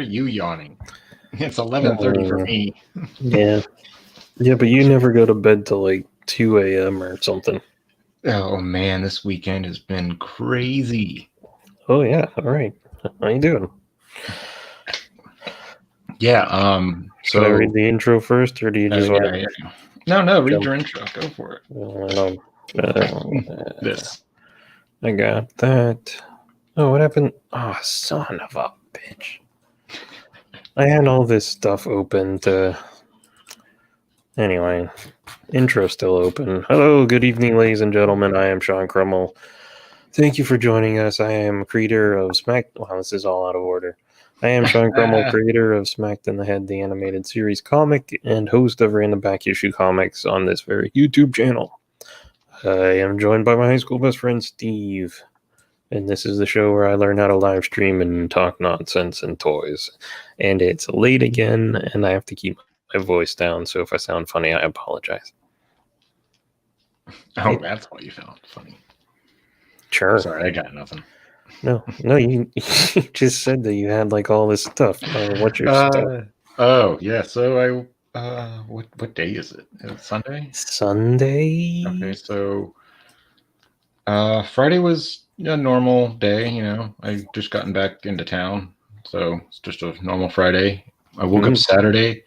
are you yawning? It's 11:30 for me. Yeah. Yeah, but you never go to bed till like 2 a.m. or something. Oh man, this weekend has been crazy. Oh yeah, all right. How you doing? Yeah. Should I read the intro first, or do you just want to? Yeah. No, read your intro. Go for it. I don't. This. I got that. Oh, what happened? Oh, son of a bitch! I had all this stuff open to. Anyway, intro still open. Hello, good evening, ladies and gentlemen. I am Sean Crummell. Thank you for joining us. I am creator of Smack. Wow, this is all out of order. I am Sean Crummell, creator of Smacked in the Head, the animated series comic, and host of Random Back Issue Comics on this very YouTube channel. I am joined by my high school best friend, Steve. And this is the show where I learn how to live stream and talk nonsense and toys. And it's late again, and I have to keep my voice down, so if I sound funny, I apologize. Oh, that's why you found funny. Sure. Sorry, I got nothing. No, you just said that you had like all this stuff. What's your stuff? Oh, yeah. So what day is it? Is it Sunday? Sunday. Okay, so Friday was a normal day. You know, I just gotten back into town, so it's just a normal Friday. I woke up Saturday,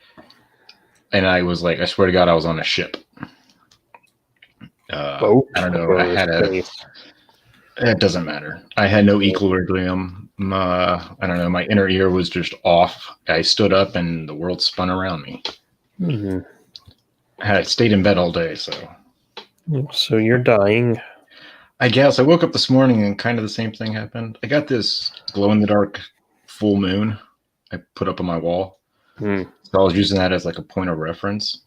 and I was like, I swear to God, I was on a ship. I don't know. I had it doesn't matter. I had no equilibrium. I don't know. My inner ear was just off. I stood up and the world spun around me. I stayed in bed all day, so. So you're dying. I guess. I woke up this morning and kind of the same thing happened. I got this glow-in-the-dark full moon I put up on my wall. So I was using that as like a point of reference.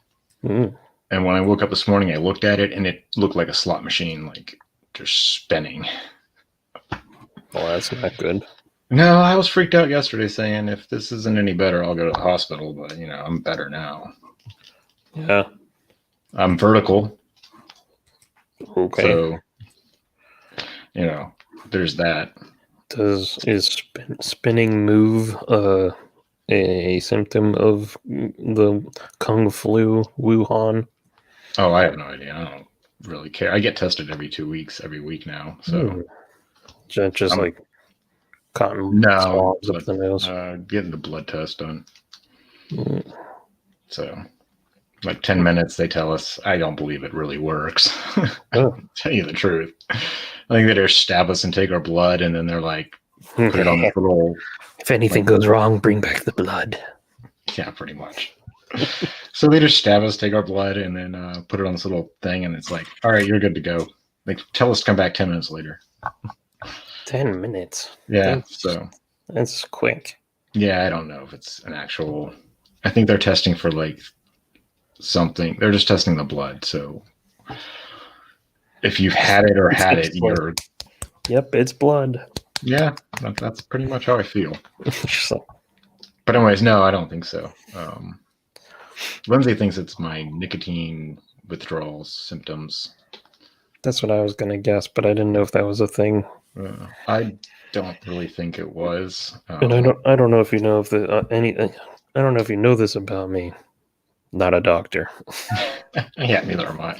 And when I woke up this morning, I looked at it and it looked like a slot machine, like just spinning. Well, that's not good. No, I was freaked out yesterday saying if this isn't any better, I'll go to the hospital. But, you know, I'm better now. Yeah. I'm vertical. Okay. So, you know, there's that. Is spinning move a symptom of the Kung Flu Wuhan? Oh, I have no idea. I don't really care. I get tested every 2 weeks, every week now. So just like cotton swabs up the nose. Getting the blood test done. So, like 10 minutes, they tell us. I don't believe it really works. I'll tell you the truth. I think they just stab us and take our blood, and then they're like, put it on this little. If anything goes wrong, bring back the blood. Yeah, pretty much. So they just stab us, take our blood, and then put it on this little thing, and it's like, all right, you're good to go. They tell us to come back 10 minutes later. 10 minutes? Yeah, that's quick. Yeah, I don't know if it's an actual. I think they're testing for like something. They're just testing the blood. So if you've had it or had it, you're. Yep, it's blood. Yeah, that's pretty much how I feel. But anyways, no, I don't think so. Lindsay thinks it's my nicotine withdrawal symptoms. That's what I was going to guess, but I didn't know if that was a thing. I don't really think it was. And I don't know if you know if I don't know if you know this about me. Not a doctor. Yeah, neither am I.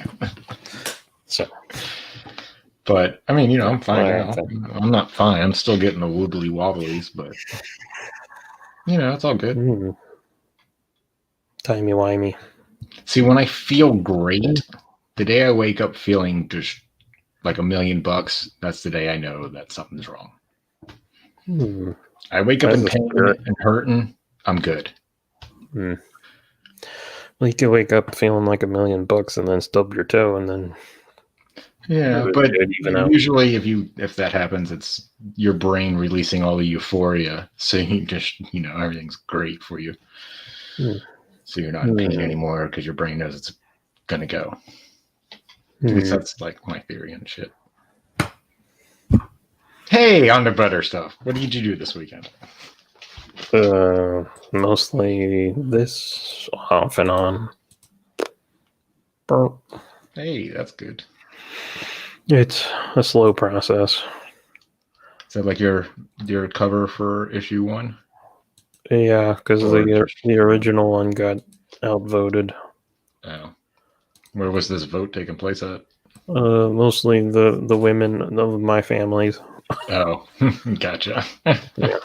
So. But I mean, you know, I'm fine now. I'm not fine. I'm still getting the wobbly wobblies, but you know, it's all good. Timey-wimey. See, when I feel great, the day I wake up feeling just like $1,000,000, that's the day I know that something's wrong. I wake up in pain and hurting, I'm good. Well, you could wake up feeling like $1,000,000 and then stub your toe and then. Yeah, but usually if that happens, it's your brain releasing all the euphoria, so you just, you know, everything's great for you. So you're not in pain anymore because your brain knows it's gonna go. At least that's like my theory and shit. Hey, on to better stuff. What did you do this weekend? Mostly this off and on. Hey, that's good. It's a slow process. Is that like your cover for issue 1? Yeah, because the original one got outvoted. Oh. Where was this vote taking place at? Mostly the women of my families. Oh, gotcha. Yeah.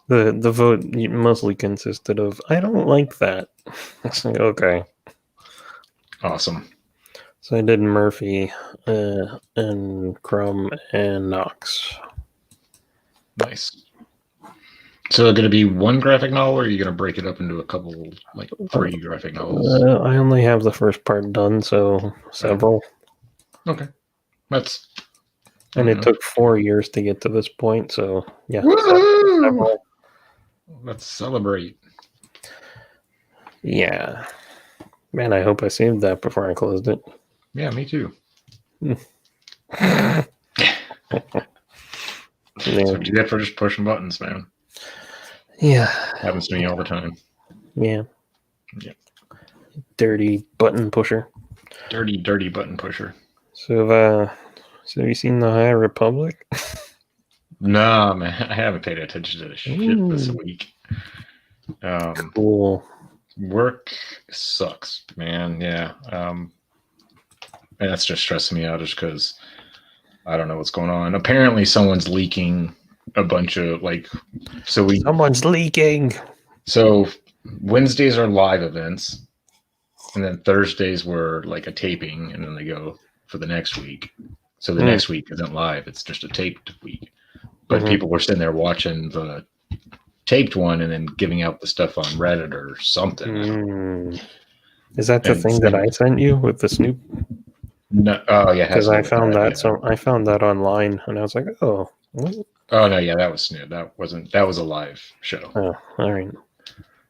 The vote mostly consisted of, I don't like that. It's like, okay. Awesome. So I did Murphy and Crumb and Knox. Nice. So going to be one graphic novel, or are you going to break it up into a couple, like 3 graphic novels? I only have the first part done, so several. Okay. That's... And it took 4 years to get to this point, so yeah. Several. Let's celebrate. Yeah. Man, I hope I saved that before I closed it. Yeah, me too. Yeah. That's what you get for just pushing buttons, man. Yeah. Happens to me all the time. Yeah. Dirty button pusher. Dirty button pusher. So have you seen The High Republic? No, man. I haven't paid attention to this shit this week. Cool. Work sucks, man. Yeah. And that's just stressing me out just because I don't know what's going on. Apparently someone's leaking a bunch of someone's leaking. So Wednesdays are live events, and then Thursdays were like a taping, and then they go for the next week. So the next week isn't live, it's just a taped week. But people were sitting there watching the taped one and then giving out the stuff on Reddit or something. Is that the thing that I sent you with the Snoop? No, oh yeah, because I found that. Yeah. So I found that online, and I was like, "Oh, what? Oh no, yeah, that was Snoop. That was a live show." Oh, all right.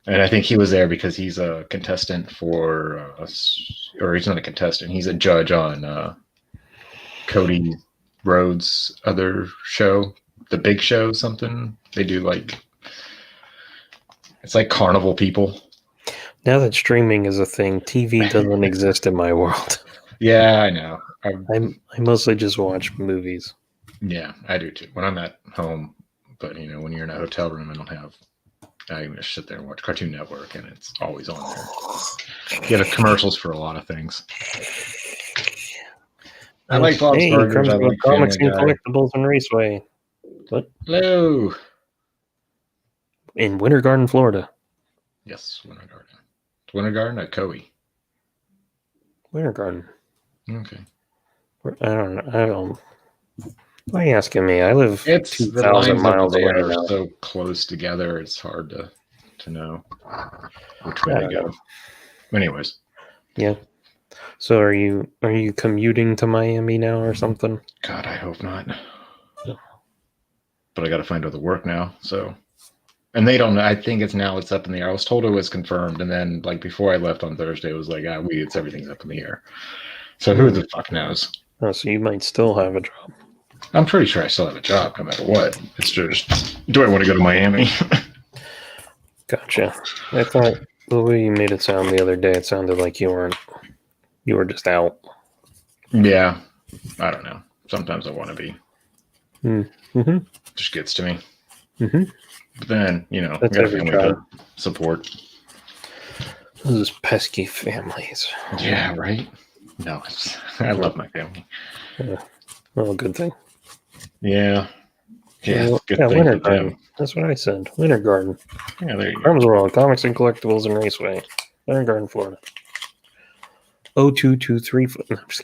And I think he was there because he's a contestant for, or he's not a contestant. He's a judge on Cody Rhodes' other show, The Big Show, something. They do it's like Carnival People. Now that streaming is a thing, TV doesn't exist in my world. Yeah, I know. I mostly just watch movies. Yeah, I do too. When I'm at home, but when you're in a hotel room, I just sit there and watch Cartoon Network, and it's always on there. You have commercials for a lot of things. I like Bob's Burgers. I like Comics and Collectibles and Raceway. What? Hello. In Winter Garden, Florida. Yes, Winter Garden. Winter Garden at Coe. Winter Garden. Okay. I don't know. Why are you asking me? I live 2,000 miles away. They're so close together. It's hard to know which way to go. Anyways. Yeah. So are you commuting to Miami now or something? God, I hope not. But I got to find other work now. So, and they don't know. I think it's up in the air. I was told it was confirmed, and then before I left on Thursday, it was like, everything's up in the air. So who the fuck knows? Oh, so you might still have a job. I'm pretty sure I still have a job no matter what. It's just, do I want to go to Miami? Gotcha. I thought the way you made it sound the other day, it sounded like you were just out. Yeah. I don't know. Sometimes I want to be. Mm-hmm. Just gets to me. Mm-hmm. But then, that's got a family to support. Those pesky families. Yeah, right? No, I love my family. Yeah. Well, good thing. Yeah. Yeah, good thing. Winter Garden. That's what I said. Winter Garden. Yeah, there you go. Crumbs World, Comics and Collectibles and Raceway. Winter Garden, Florida. 02234. No, I'm just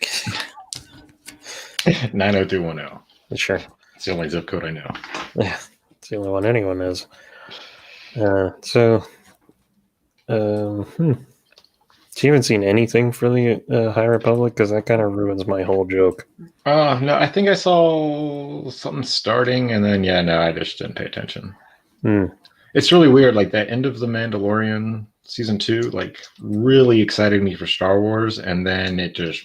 kidding. 90210. Sure. It's the only zip code I know. Yeah, it's the only one anyone knows. So you haven't seen anything for the High Republic? Because that kind of ruins my whole joke. No, I think I saw something starting, and then, I just didn't pay attention. It's really weird. Like, that end of The Mandalorian season 2, really excited me for Star Wars, and then it just...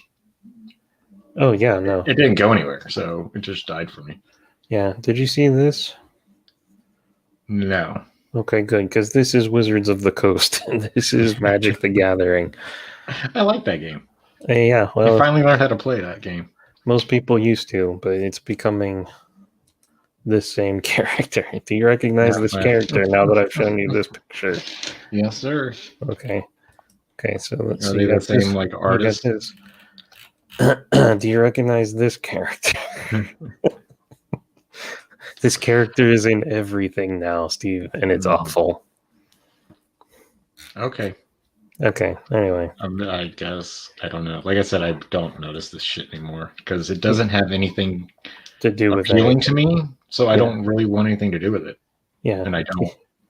Oh, yeah, no. It didn't go anywhere, so it just died for me. Yeah. Did you see this? No. Okay, good, because this is Wizards of the Coast, and this is Magic the Gathering. I like that game. Yeah, well... I finally learned how to play that game. Most people used to, but it's becoming this same character? Do you recognize this character now that I've shown you this picture? Yes, sir. Okay. So let's Are see. they the same like artist? Do you recognize this character? This character is in everything now, Steve, and it's awful. Okay. Anyway. I guess. I don't know. Like I said, I don't notice this shit anymore because it doesn't have anything to do with appealing to me. So I don't really want anything to do with it. Yeah. And I don't.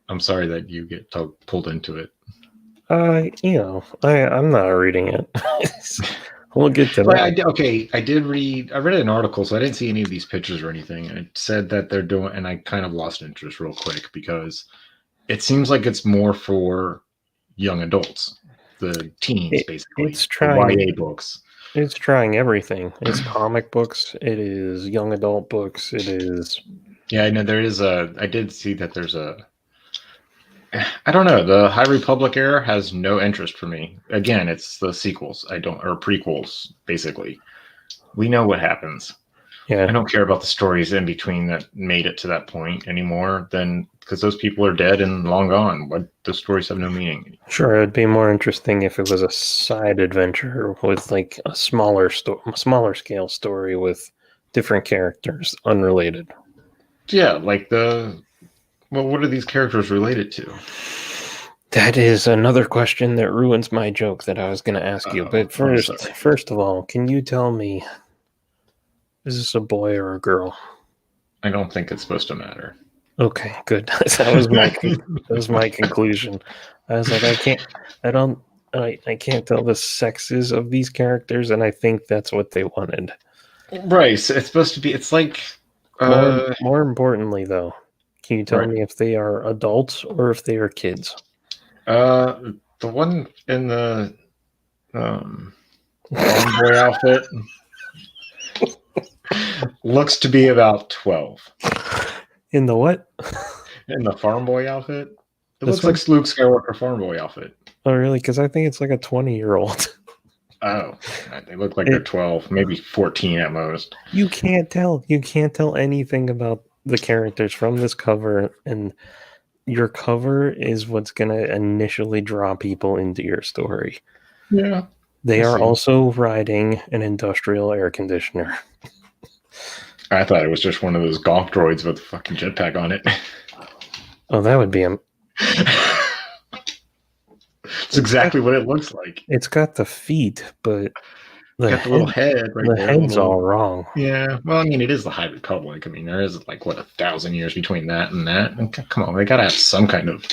I'm sorry that you get pulled into it. I'm not reading it. We'll get to that. I read an article, so I didn't see any of these pictures or anything. And it said that they're doing, and I kind of lost interest real quick because it seems like it's more for young adults, the teens, basically. It's trying YA books. It's trying everything. It's comic books. It is young adult books. It is. Yeah, I know there is I did see that there's I don't know. The High Republic era has no interest for me. Again, it's the sequels. Or prequels, basically. We know what happens. Yeah. I don't care about the stories in between that made it to that point anymore, because those people are dead and long gone. The stories have no meaning. Sure, it'd be more interesting if it was a side adventure with like a smaller scale story with different characters, unrelated. Yeah, like what are these characters related to? That is another question that ruins my joke that I was going to ask you. But first of all, can you tell me, is this a boy or a girl? I don't think it's supposed to matter. Okay, good. That was my conclusion. I was like, I can't tell the sexes of these characters, and I think that's what they wanted. Right. So it's supposed to be. It's like. More importantly, though, can you tell me if they are adults or if they are kids? The one in the farm boy outfit looks to be about 12. In the what? In the farm boy outfit? It looks like Luke Skywalker farm boy outfit. Oh, really? Because I think it's like a 20-year-old. Oh, they look like they're 12, maybe 14 at most. You can't tell. You can't tell anything about the characters from this cover, and your cover is what's going to initially draw people into your story. Yeah. They are also riding an industrial air conditioner. I thought it was just one of those golf droids with a fucking jetpack on it. Oh, that would be It's exactly what it looks like. It's got the feet, but the little head right there. The head's all wrong. Yeah. Well, I mean, it is the High Republic. I mean, there is like, 1,000 years between that and that. And come on, they got to have some kind of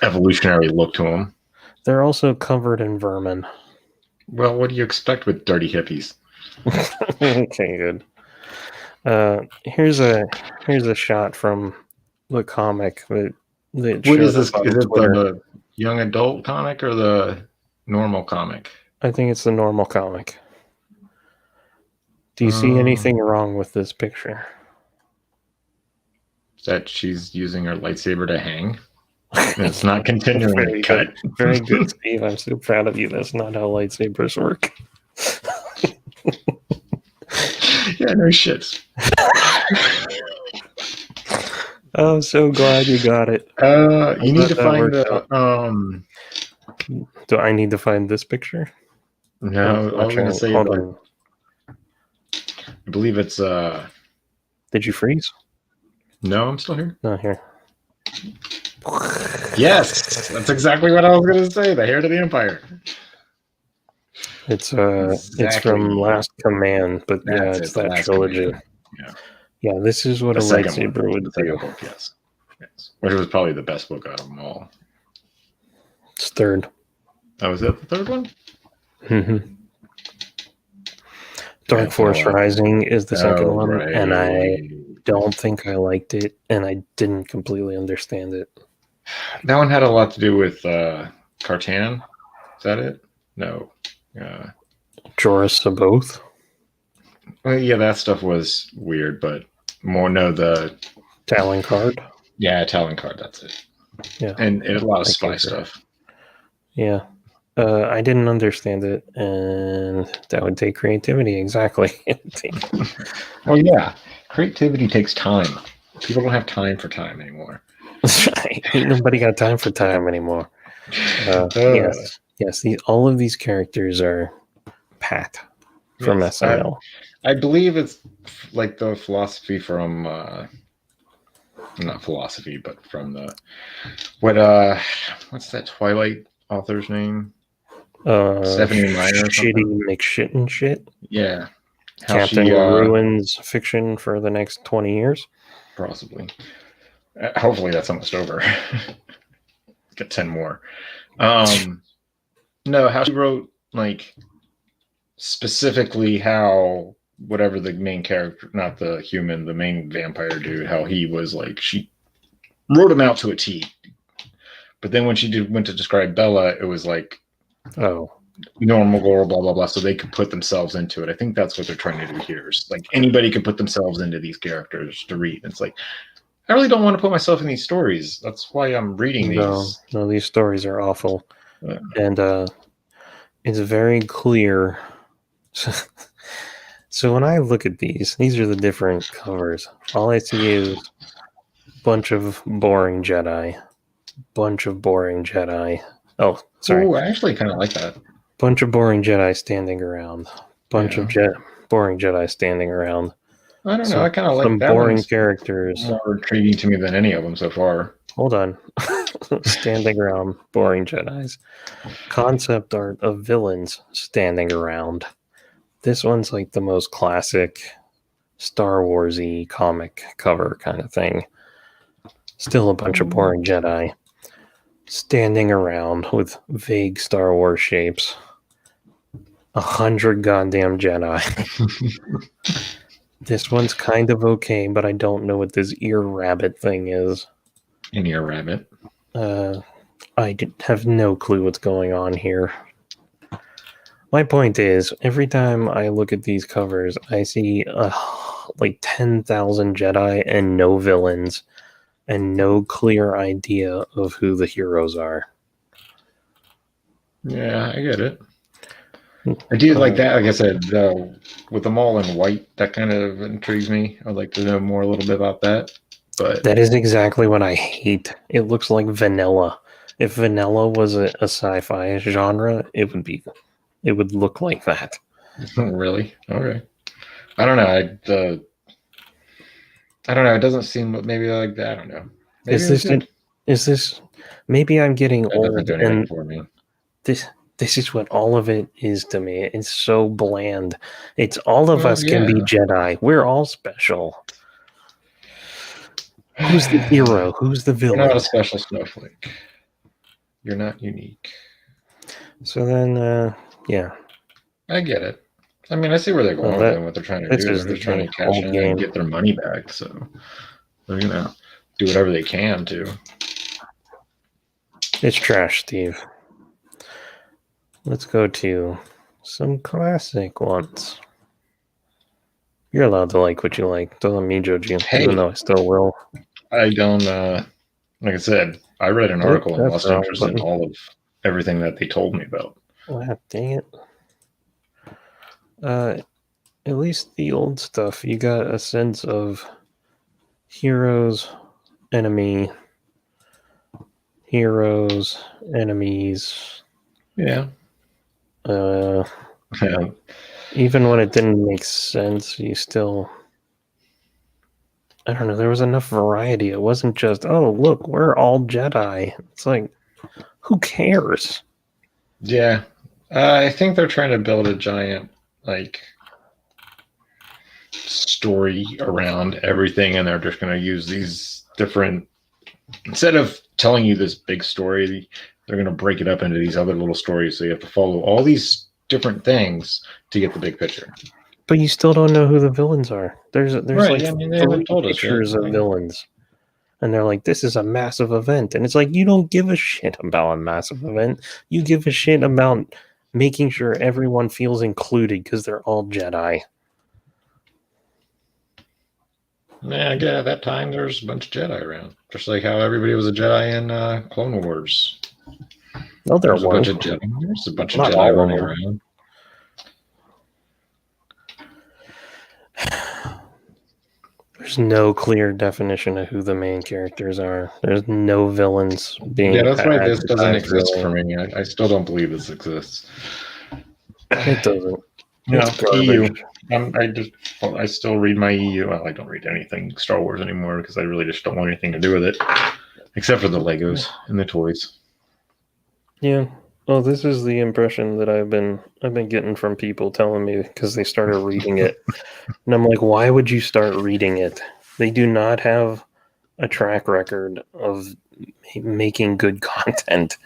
evolutionary look to them. They're also covered in vermin. Well, what do you expect with dirty hippies? Okay, good. Here's a shot from the comic that what is this? Is it the young adult comic or the normal comic? I think it's the normal comic. Do you see anything wrong with this picture? That she's using her lightsaber to hang? And it's not continuing to cut. Very good, Steve. I'm so proud of you. That's not how lightsabers work. Yeah, no shit. I'm so glad you got it. You need to find the. Do I need to find this picture? No, I was going to say. I believe it's. Did you freeze? No, I'm still here. No, here. Yes, that's exactly what I was going to say. The Heir to the Empire. It's from Last Command, but it's that trilogy. Command. Yeah, this is what a lightsaber would do. Book, yes. Which was probably the best book out of them all. It's third. Oh, was that the third one? Mm-hmm. Dark Force Rising is the second one, and I don't think I liked it, and I didn't completely understand it. That one had a lot to do with Kartan. Is that it? No. Jorah Saboth? Well, yeah, that stuff was weird, but the Talon Card? Yeah, Talon Card, that's it. Yeah. And a lot of spy stuff. Yeah. I didn't understand it, and that would take creativity, exactly. Well, yeah. creativity takes time. People don't have time for time anymore. Ain't nobody got time for time anymore. Yes. All of these characters are Pat from SNL. I believe it's like the philosophy from not philosophy, but from the what's that Twilight author's name? Stephanie Meyer. Shitty McShit and shit. Yeah. Captain ruins fiction for the next 20 years. Possibly. Hopefully that's almost over. Get 10 more. No, how she wrote like specifically how whatever the main character, not the human, the main vampire dude, how he was like, she wrote him out to a T. But then when she went to describe Bella, it was like, normal girl, blah, blah, blah. So they could put themselves into it. I think that's what they're trying to do here. Is like anybody can put themselves into these characters to read. It's like, I really don't want to put myself in these stories. That's why I'm reading these. No, these stories are awful. Yeah. And it's very clear. So when I look at these are the different covers. All I see is a bunch of boring Jedi. Oh, sorry. Oh, I actually kind of like that. Bunch of boring Jedi standing around. Boring Jedi standing around. I don't know. I kind of like some that boring characters. More intriguing to me than any of them so far. Hold on. Standing around, boring Jedis. Concept art of villains standing around. This one's like the most classic Star Wars-y comic cover kind of thing. Still a bunch of boring Jedi standing around with vague Star Wars shapes. 100 goddamn Jedi. This one's kind of okay, but I don't know what this ear rabbit thing is. An ear rabbit? I have no clue what's going on here. My point is, every time I look at these covers, I see like 10,000 Jedi and no villains and no clear idea of who the heroes are. Yeah, I get it. I do like that. Like I said, with them all in white, that kind of intrigues me. I'd like to know more a little bit about that. But that is exactly what I hate. It looks like vanilla. If vanilla was a sci-fi genre, it would look like that. Really? Okay. I don't know. I don't know. It doesn't seem maybe like that. I don't know. Maybe is this? Maybe I'm getting old, and for me. This is what all of it is to me. It's so bland. It's all of us can be Jedi. We're all special. Who's the hero? Who's the villain? You're not a special snowflake. You're not unique. So then, yeah. I get it. I mean, I see where they're going with it and what they're trying to do. They're trying to cash in and get their money back. So they're going to do whatever they can to. It's trash, Steve. Let's go to some classic ones. You're allowed to like what you like. Don't let me judge you, even though I still will. I don't, like I said, I read an article and lost interest in all of everything that they told me about. Wow, dang it. At least the old stuff, you got a sense of heroes, enemies. Yeah. Even when it didn't make sense, you still, I don't know, there was enough variety. It wasn't just, oh, look, we're all Jedi. It's like, who cares? Yeah. I think they're trying to build a giant, like, story around everything, and they're just going to use these different, instead of telling you this big story, they're going to break it up into these other little stories, so you have to follow all these different things to get the big picture. But you still don't know who the villains are. There's right. Like, I mean, they haven't told us pictures of villains, and they're like, this is a massive event, and it's like, you don't give a shit about a massive event. You give a shit about making sure everyone feels included because they're all Jedi. Yeah, again, at that time, there's a bunch of Jedi around. Just like how everybody was a Jedi in Clone Wars. No, there's a bunch of Jedi. There's a bunch of Jedi running around. there's no clear definition of who the main characters are. There's no villains being. Yeah, that's why this doesn't advertised, exist really. for me. I still don't believe this exists. It doesn't. No, It's garbage. EU. I still read my EU. Well, I don't read anything Star Wars anymore because I really just don't want anything to do with it, except for the Legos and the toys. Yeah. Well, this is the impression that I've been getting from people telling me because they started reading it, and I'm like, why would you start reading it? They do not have a track record of making good content.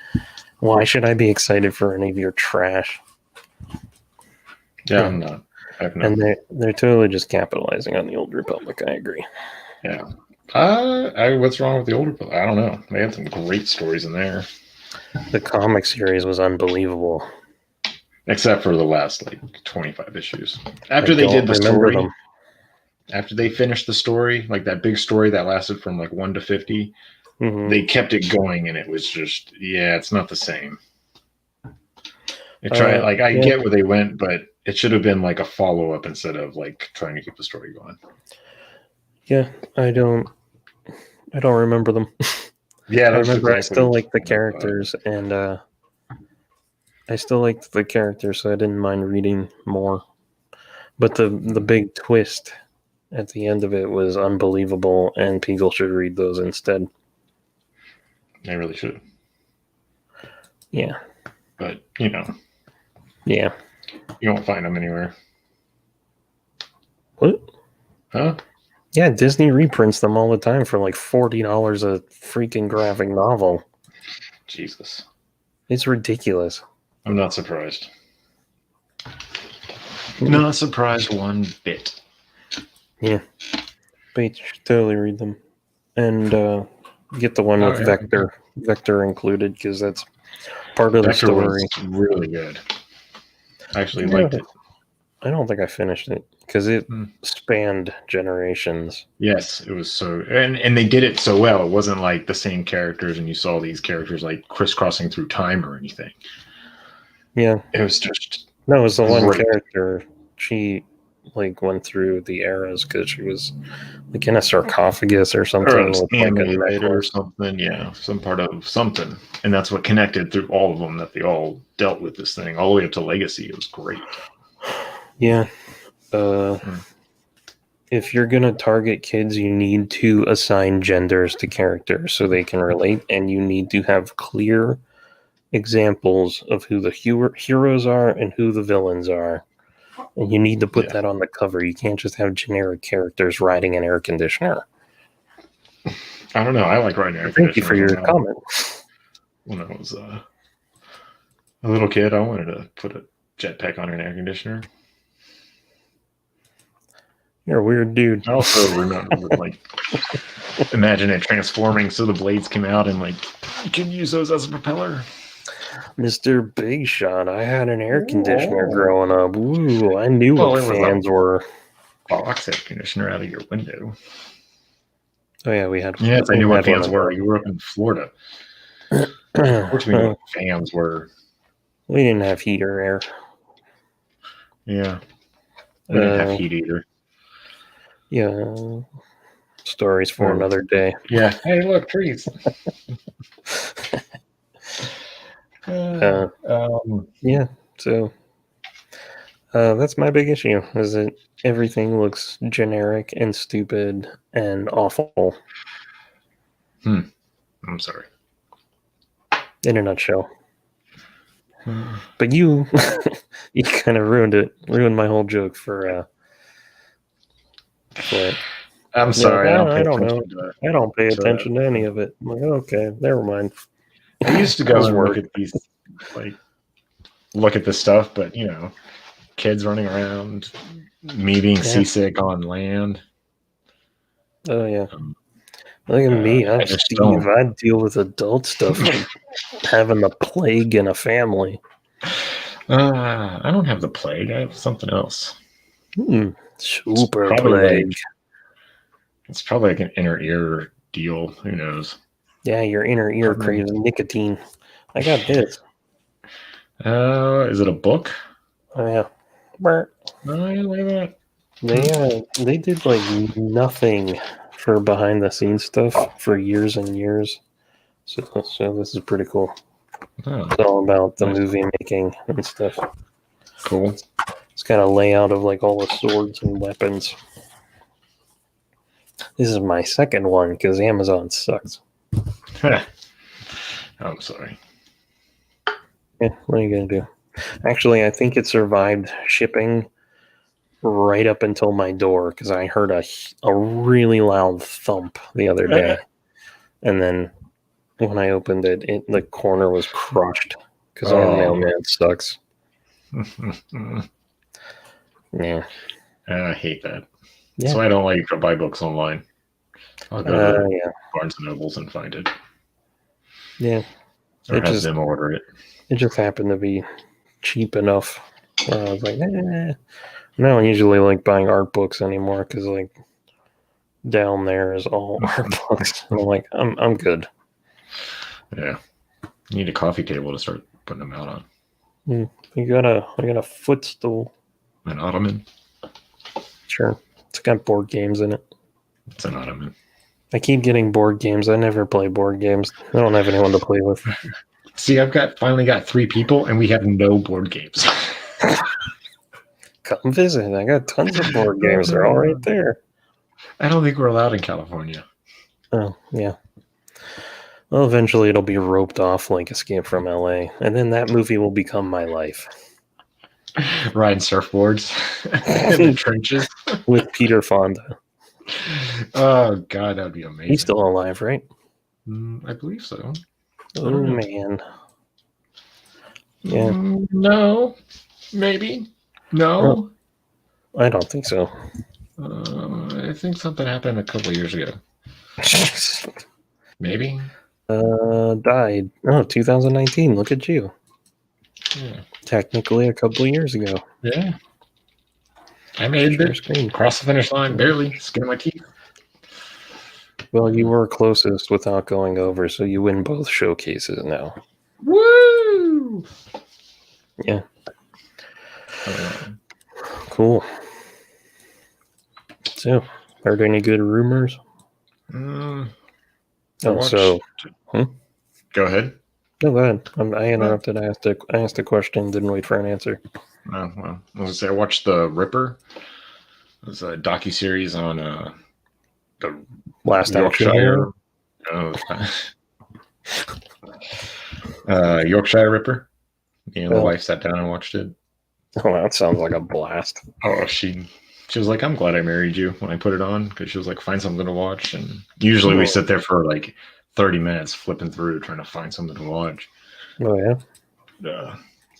Why should I be excited for any of your trash? Yeah, I'm not. And they're totally just capitalizing on the Old Republic. I agree. Yeah. What's wrong with the Old Republic? I don't know. They had some great stories in there. The comic series was unbelievable. Except for the last 25 issues. After they did the story, after they finished the story, like that big story that lasted from 1 to 50, they kept it going, and it was just, it's not the same. They try I get where they went, but it should have been a follow-up instead of trying to keep the story going. Yeah, I don't remember them. Yeah, I remember I still liked the characters, and I still liked the characters, so I didn't mind reading more. But the big twist at the end of it was unbelievable, and people should read those instead. They really should. Yeah. But, Yeah. You won't find them anywhere. What? Huh? Yeah, Disney reprints them all the time for $40 a freaking graphic novel. Jesus. It's ridiculous. I'm not surprised. Not surprised one bit. Yeah. But you should totally read them. And get the one with Vector included, because that's part of Vector the story. Was really good. I actually liked it. I don't think I finished it because it spanned generations. Yes, it was so, and they did it so well. It wasn't like the same characters, and you saw these characters crisscrossing through time or anything. Yeah, it was just it was the one character. She went through the eras because she was in a sarcophagus or something, or something. Yeah, some part of something, and that's what connected through all of them. That they all dealt with this thing all the way up to Legacy. It was great. Yeah. If you're going to target kids, you need to assign genders to characters so they can relate, and you need to have clear examples of who the heroes are and who the villains are. And you need to put that on the cover. You can't just have generic characters riding an air conditioner. I don't know. I like riding air conditioner. Thank you for your comment. When I was a little kid, I wanted to put a jetpack on an air conditioner. You're a weird dude. I also remember imagine it transforming so the blades came out and you can use those as a propeller. Mr. Big Shot, I had an air conditioner growing up. Ooh, I knew what fans were. Box air conditioner out of your window. Oh yeah, we had. Yes, I knew what fans were. You were up in Florida. What fans were? We didn't have heat or air. Yeah, we didn't have heat either. Yeah, stories for another day. Yeah. Hey, look, trees. Yeah. So that's my big issue: is that everything looks generic and stupid and awful. I'm sorry. In a nutshell. But you kind of ruined my whole joke for it. I'm sorry. I don't know. I don't pay attention to any of it. I'm like, okay, never mind. I used to go and look at these, look at this stuff, but kids running around, me being seasick on land. Oh yeah. Look at me. I'm Steve. I deal with adult stuff like having the plague in a family. I don't have the plague. I have something else. Super plague. It's probably an inner ear deal. Who knows? Yeah, your inner ear craves nicotine. I got this. Is it a book? Oh yeah. Oh, yeah, look at that. They did like nothing for behind the scenes stuff for years and years. So this is pretty cool. Oh, it's all about the nice. movie making and stuff. Cool. It's kind of layout of like all the swords and weapons. This is my second one because Amazon sucks. I'm sorry. Yeah, what are you gonna do? Actually, I think it survived shipping right up until my door because I heard a really loud thump the other day, and then when I opened it, the corner was crushed because our mailman sucks. Yeah, I hate that. Yeah. That's why I don't like to buy books online. I'll go to Barnes and Nobles and find it. Yeah. Or have them order it. It just happened to be cheap enough. I was like, I don't usually like buying art books anymore because like down there is all art books. And I'm like, I'm good. Yeah. You need a coffee table to start putting them out on. I got a footstool. An ottoman? Sure. It's got board games in it. It's an ottoman. I keep getting board games. I never play board games. I don't have anyone to play with. See, I've finally got 3 people, and we have no board games. Come visit. I got tons of board games. They're all right there. I don't think we're allowed in California. Oh, yeah. Well, eventually it'll be roped off like Escape from LA, and then that movie will become my life. Riding surfboards in the trenches. With Peter Fonda. Oh, God, that would be amazing. He's still alive, right? I believe so. Oh, man. Yeah. No. Maybe. No. I don't think so. I think something happened a couple of years ago. Maybe. Died. Oh, 2019. Look at you. Yeah. Technically a couple of years ago. Yeah. I made it. Cross the finish line, barely. Skin of my teeth. Well, you were closest without going over, so you win both showcases now. Woo! Yeah. Cool. So, heard any good rumors? Go ahead. No, go ahead. I interrupted. I asked a question, didn't wait for an answer. Oh, well, I was going to say, I watched The Ripper. It was a docuseries on the Last Yorkshire. Yorkshire Ripper. The wife sat down and watched it. Oh, that sounds like a blast. Oh, she was like, I'm glad I married you when I put it on, because she was like, find something to watch. And usually we sit there for like 30 minutes flipping through trying to find something to watch. Oh, yeah?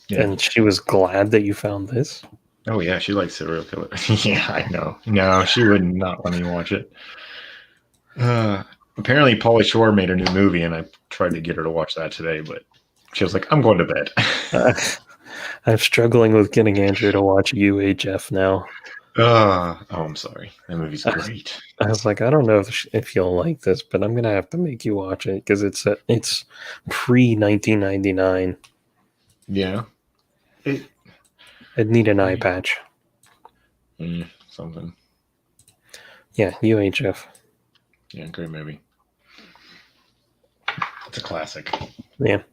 Yeah. And she was glad that you found this? Oh, yeah. She likes serial killer. Yeah, I know. No, she would not let me watch it. Apparently, Pauly Shore made a new movie, and I tried to get her to watch that today, but she was like, I'm going to bed. I'm struggling with getting Andrew to watch UHF now. Oh, I'm sorry. That movie's great. I was like, I don't know if you'll like this, but I'm gonna have to make you watch it because it's pre-1999. Yeah. I'd need an eye patch. Something. Yeah, UHF. Yeah, great movie. It's a classic. Yeah.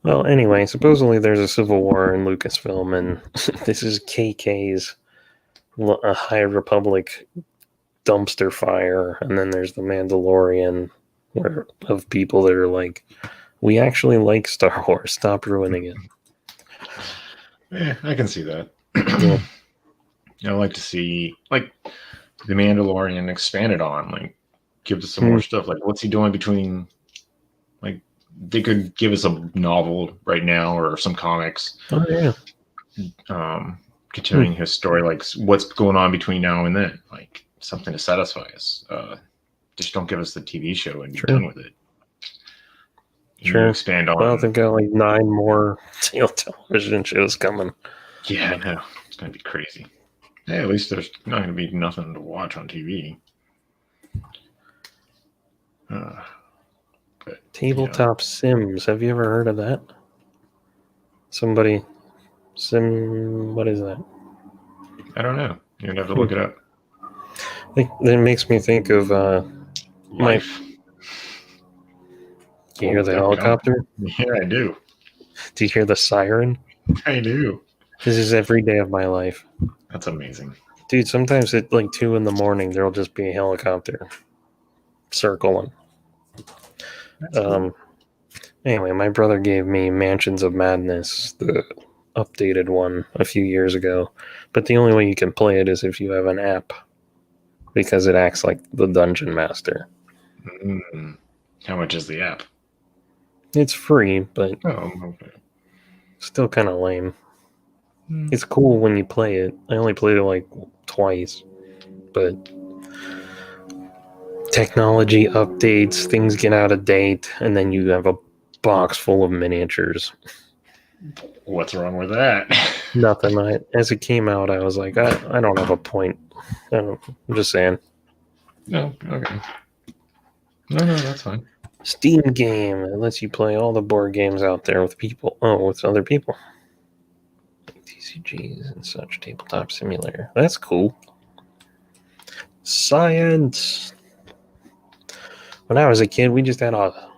Well, anyway, supposedly there's a civil war in Lucasfilm, and this is KK's a High Republic dumpster fire, and then there's the Mandalorian of people that are like, we actually like Star Wars, stop ruining it. Yeah, I can see that. Yeah. I like to see like the Mandalorian expanded on, like give us some more stuff. Like what's he doing between, like they could give us a novel right now or some comics. Oh yeah. Continuing his story, like what's going on between now and then, like something to satisfy us. Just don't give us the TV show and be done with it. Sure. Expand on. Well, they've got like 9 more television shows coming. Yeah, I know. It's going to be crazy. Hey, at least there's not going to be nothing to watch on TV. Tabletop Sims. Have you ever heard of that? What is that? I don't know. You'd have to look it up. That makes me think of Life. Do you hear the helicopter? Yeah, I do. Do you hear the siren? I do. This is every day of my life. That's amazing. Dude, sometimes at like 2 a.m, there'll just be a helicopter circling. Cool. Anyway, my brother gave me Mansions of Madness, the updated one, a few years ago. But the only way you can play it is if you have an app, because it acts like the dungeon master. How much is the app? It's free, but okay. Still kind of lame. It's cool when you play it. I only played it like twice, but technology updates, things get out of date, and then you have a box full of miniatures. What's wrong with that? Nothing. As it came out, I was like, I don't have a point. I'm just saying. No, okay. No, that's fine. Steam game. It lets you play all the board games out there with people. Oh, with other people. TCGs and such. Tabletop simulator. That's cool. Science. When I was a kid, we just had a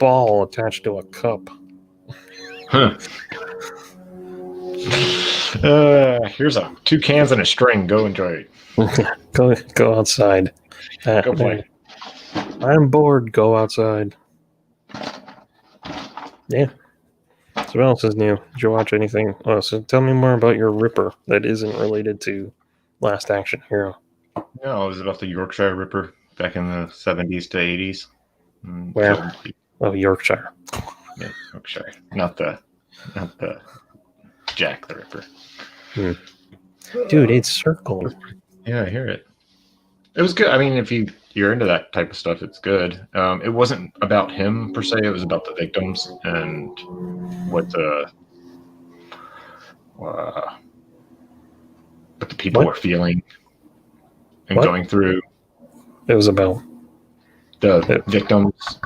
ball attached to a cup. Huh. Here's 2 cans and a string. Go enjoy it. Go outside. Go play. I'm bored. Go outside. Yeah. So what else is new? Did you watch anything? Oh, so tell me more about your Ripper that isn't related to Last Action Hero. No, it was about the Yorkshire Ripper back in the 70s to 80s. Where? Oh, Yorkshire. Yeah, Yorkshire. Not the Jack the Ripper. Dude, it's Circle. Yeah, I hear it. It was good. I mean, if you're into that type of stuff, it's good. It wasn't about him per se. It was about the victims and what the people were feeling and going through. It was about the victims,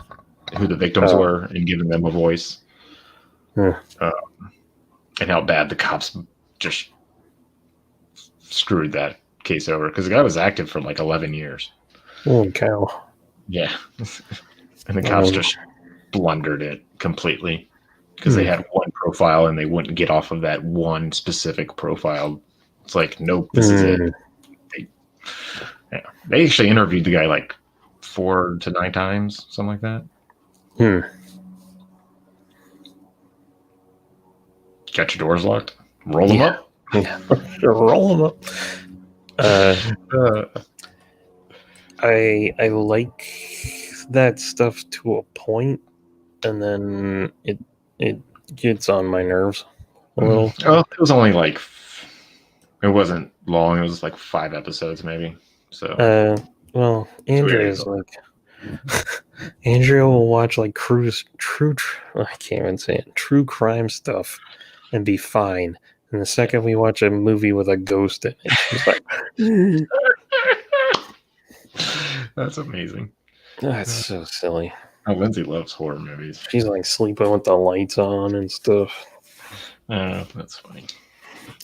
who the victims were, and giving them a voice. And how bad the cops just screwed that case over, because the guy was active for like 11 years. Oh cow. Yeah. And the cops just blundered it completely, because they had one profile and they wouldn't get off of that one specific profile. It's like, nope, this is it. They actually interviewed the guy like 4 to 9 times, something like that. Got your doors locked? Roll them up? Roll them up. I like that stuff to a point, and then it gets on my nerves a little. Oh, it was only like, it wasn't long. It was like 5 episodes maybe. So well, Andrea's like Andrea will watch like I can't even say it, true crime stuff and be fine. And the second we watch a movie with a ghost in it, she's like, that's amazing. That's so silly. Oh, Lindsay loves horror movies. She's like sleeping with the lights on and stuff. That's funny.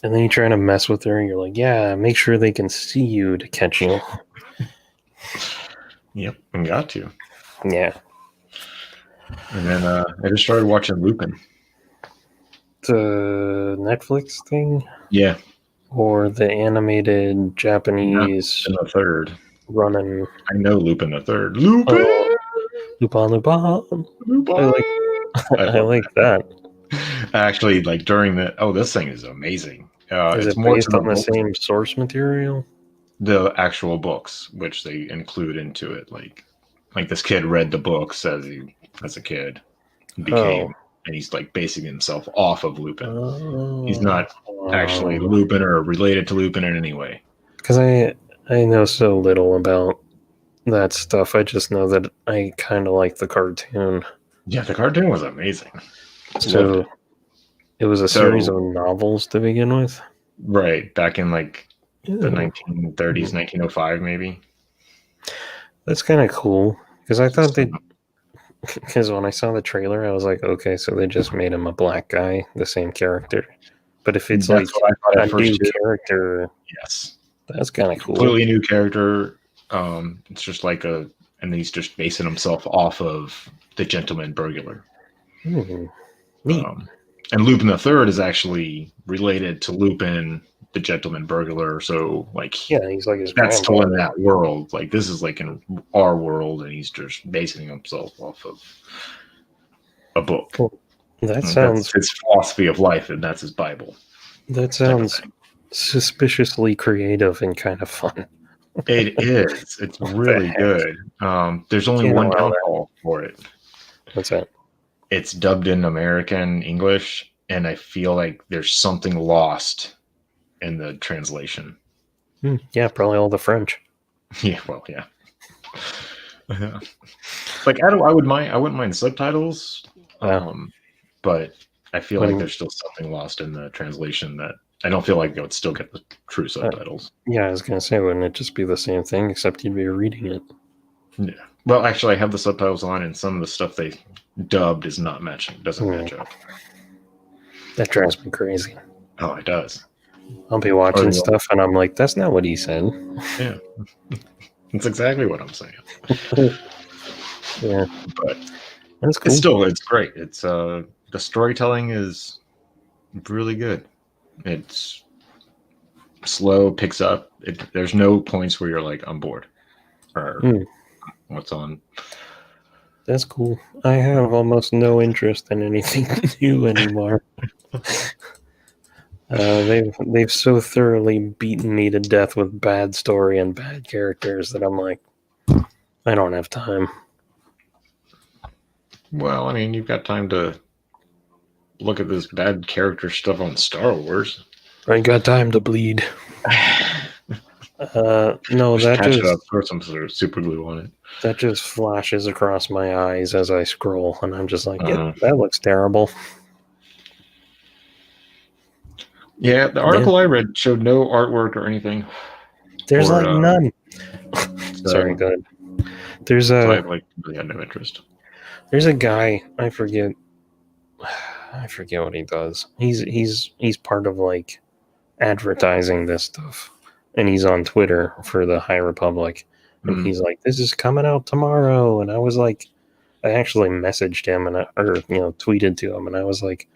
And then you try to mess with her, and you're like, yeah, make sure they can see you to catch you. Yep, and got to. Yeah. And then I just started watching Lupin. The Netflix thing? Yeah. Or the animated Japanese the third running. I know Lupin the Third. Lupin! Lupin. I like that. Actually, like during this thing is amazing. Is it based on the same source material? The actual books, which they include into it, like this kid read the books as a kid, became, and he's like basing himself off of Lupin. He's not actually Lupin or related to Lupin in any way. Because I know so little about that stuff. I just know that I kind of like the cartoon. Yeah, the cartoon was amazing. So it was a series of novels to begin with? Right, back in like the 1930s, 1905 maybe. That's kind of cool, because I thought because when I saw the trailer, I was like, okay, so they just made him a black guy, the same character. But if it's like a new character, yes, That's kind of cool. Completely new character. It's just like and he's just basing himself off of the Gentleman Burglar. Neat. And Lupin the Third is actually related to Lupin, the Gentleman Burglar. So, like, he's like his that's still in that world. Like, this is like in our world, and he's just basing himself off of a book. Cool. That sounds his philosophy of life, and that's his Bible. That sounds suspiciously creative and kind of fun. It is. It's really good. There's only one downfall for it. What's that? It's dubbed in American English, and I feel like there's something lost in the translation. Yeah, probably all the French. Yeah, well, yeah. Like I wouldn't mind subtitles, but I feel like there's still something lost in the translation that I don't feel like I would still get the true subtitles. Yeah, I was gonna say, wouldn't it just be the same thing except you'd be reading it? Yeah. Well, actually, I have the subtitles on, and some of the stuff they dubbed is not matching. Doesn't match up. That drives me crazy. Oh, it does. I'll be watching stuff, and I'm like, "That's not what he said." Yeah, that's exactly what I'm saying. Yeah, but that's cool. It's great. It's the storytelling is really good. It's slow, picks up. There's no points where you're like, I'm bored, or what's on. That's cool. I have almost no interest in anything new anymore. They've so thoroughly beaten me to death with bad story and bad characters that I'm like, I don't have time. Well, I mean, you've got time to look at this bad character stuff on Star Wars. I ain't got time to bleed. No, that just up. Throw some sort of super glue on it. That just flashes across my eyes as I scroll, and I'm just like, yeah, that looks terrible. Yeah, the article I read showed no artwork or anything. There's none. Sorry, go ahead. There's I really had no interest. There's a guy, I forget what he does. He's part of like advertising this stuff, and he's on Twitter for the High Republic, and he's like, "This is coming out tomorrow," and I was like, I actually messaged him and tweeted to him, and I was like,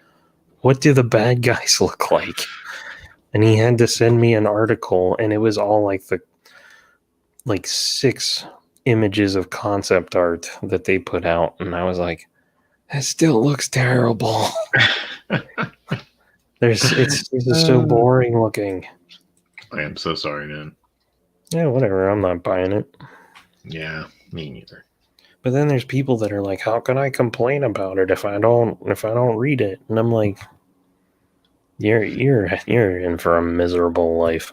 "What do the bad guys look like?" And he had to send me an article, and it was all like 6 images of concept art that they put out, and I was like, that still looks terrible. It's just so boring looking. I am so sorry, man. Yeah, whatever. I'm not buying it. Yeah, me neither. But then there's people that are like, how can I complain about it if I don't read it? And I'm like, you're in for a miserable life.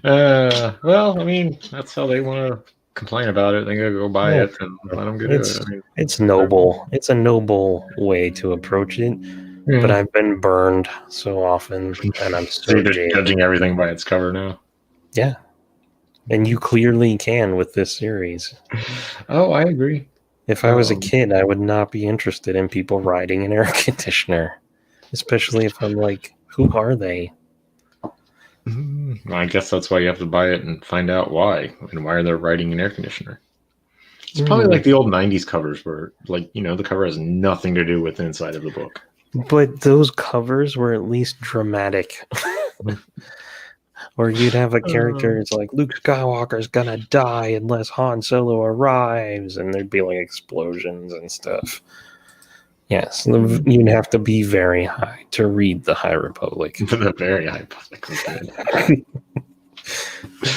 Well, I mean, that's how they want to complain about it. They gotta go buy it and let them get it. I mean, it's noble. It's a noble way to approach it. Yeah. But I've been burned so often, and I'm so just judging everything by its cover now. Yeah, and you clearly can with this series. Oh, I agree. If I was a kid, I would not be interested in people riding an air conditioner, especially if I'm like, who are they? I guess that's why you have to buy it and find out why, and why are they riding an air conditioner. It's probably like the old 90s covers where, like, the cover has nothing to do with the inside of the book. But those covers were at least dramatic. Or you'd have a character, it's like, Luke Skywalker's gonna die unless Han Solo arrives, and there'd be like explosions and stuff. Yes, you'd have to be very high to read the High Republic. The very High Republic was good.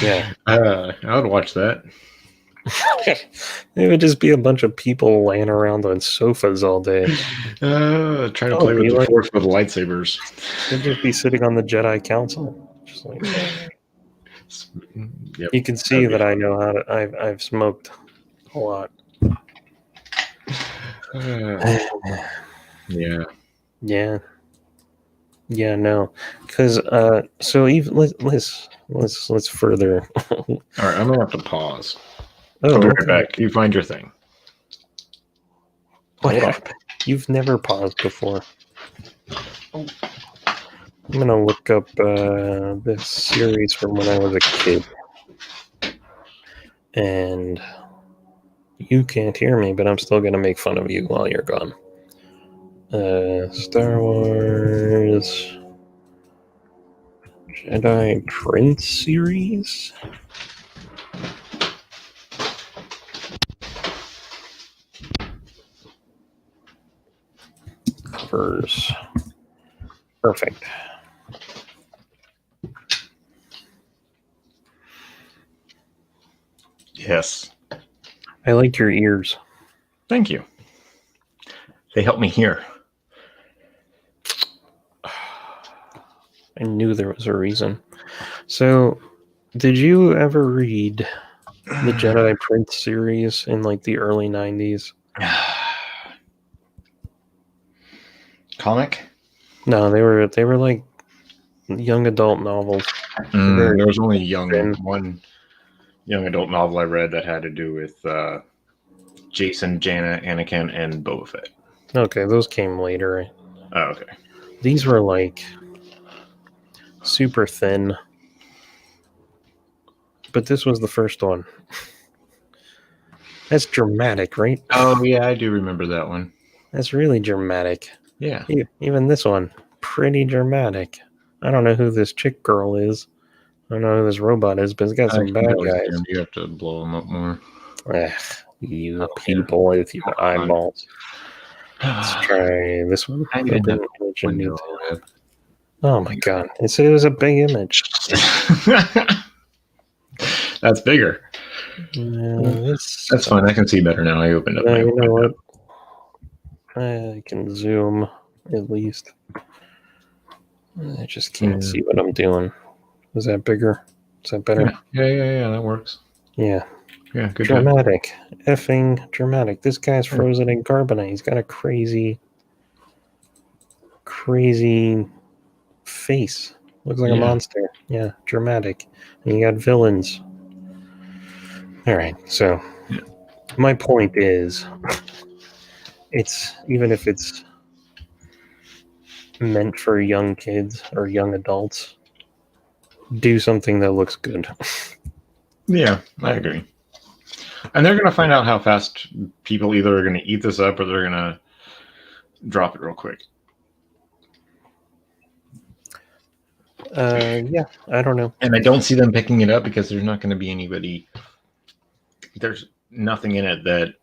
Yeah. I would watch that. It would just be a bunch of people laying around on sofas all day. Trying to play with the Force with lightsabers. They'd just be sitting on the Jedi Council. Just like, yep, you can see that I know how to. I've smoked a lot. Yeah. No, because so even let's further. All right, I'm gonna have to pause. Oh, I'll be right back. You find your thing. What happened? You've never paused before. I'm gonna look up this series from when I was a kid. And you can't hear me, but I'm still gonna make fun of you while you're gone. Star Wars Jedi Prince series? Covers. Perfect. Yes. I like your ears. Thank you. They help me hear. I knew there was a reason. So, did you ever read the Jedi Prince series in like the early 90s? Comic? No, they were like young adult novels. There was only one young adult novel I read that had to do with Jason, Jaina, Anakin, and Boba Fett. Okay, those came later. Oh, okay. These were like super thin. But this was the first one. That's dramatic, right? Oh, yeah, I do remember that one. That's really dramatic. Yeah. Even this one, pretty dramatic. I don't know who this chick girl is. I don't know who this robot is, but it's got some bad guys. You have to blow them up more. You people with your eyeballs. Let's try this one. Oh my god. It was a big image. That's bigger. That's fine. I can see better now. I opened up my you know what? I can zoom at least. I just can't see what I'm doing. Is that bigger? Is that better? Yeah. That works. Yeah. Yeah, good. Dramatic. Effing dramatic. This guy's frozen in carbonite. He's got a crazy face. Looks like a monster. Yeah, dramatic. And you got villains. All right, so my point is, even if it's meant for young kids or young adults, do something that looks good. Yeah, I agree. And they're going to find out how fast people either are going to eat this up or they're going to drop it real quick. Yeah, I don't know. And I don't see them picking it up because there's not going to be anybody. There's nothing in it that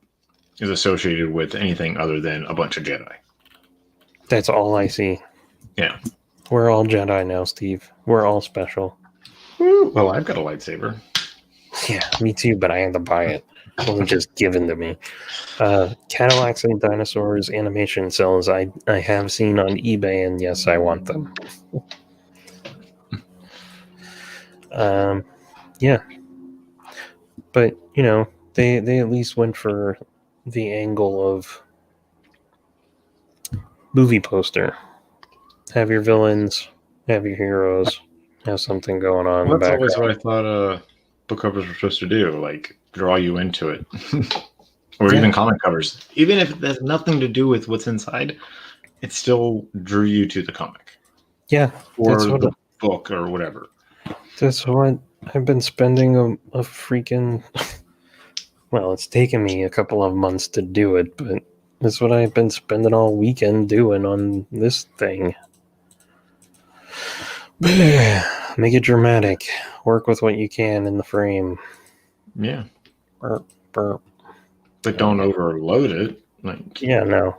is associated with anything other than a bunch of Jedi. That's all I see. Yeah. We're all Jedi now, Steve. We're all special. Well, I've got a lightsaber. Yeah, me too, but I had to buy it. It was just given to me. Cadillacs and dinosaurs animation cells I have seen on eBay, and yes, I want them. Yeah. But, they at least went for the angle of movie poster. Have your villains, have your heroes, have something going on. Well, that's always what I thought book covers were supposed to do, like draw you into it. Or even comic covers. Even if it has nothing to do with what's inside, it still drew you to the comic. Yeah. Or the book or whatever. That's what I've been spending a freaking... Well, it's taken me a couple of months to do it, but that's what I've been spending all weekend doing on this thing. Make it dramatic. Work with what you can in the frame. Yeah. Burp, burp. But don't overload it. No,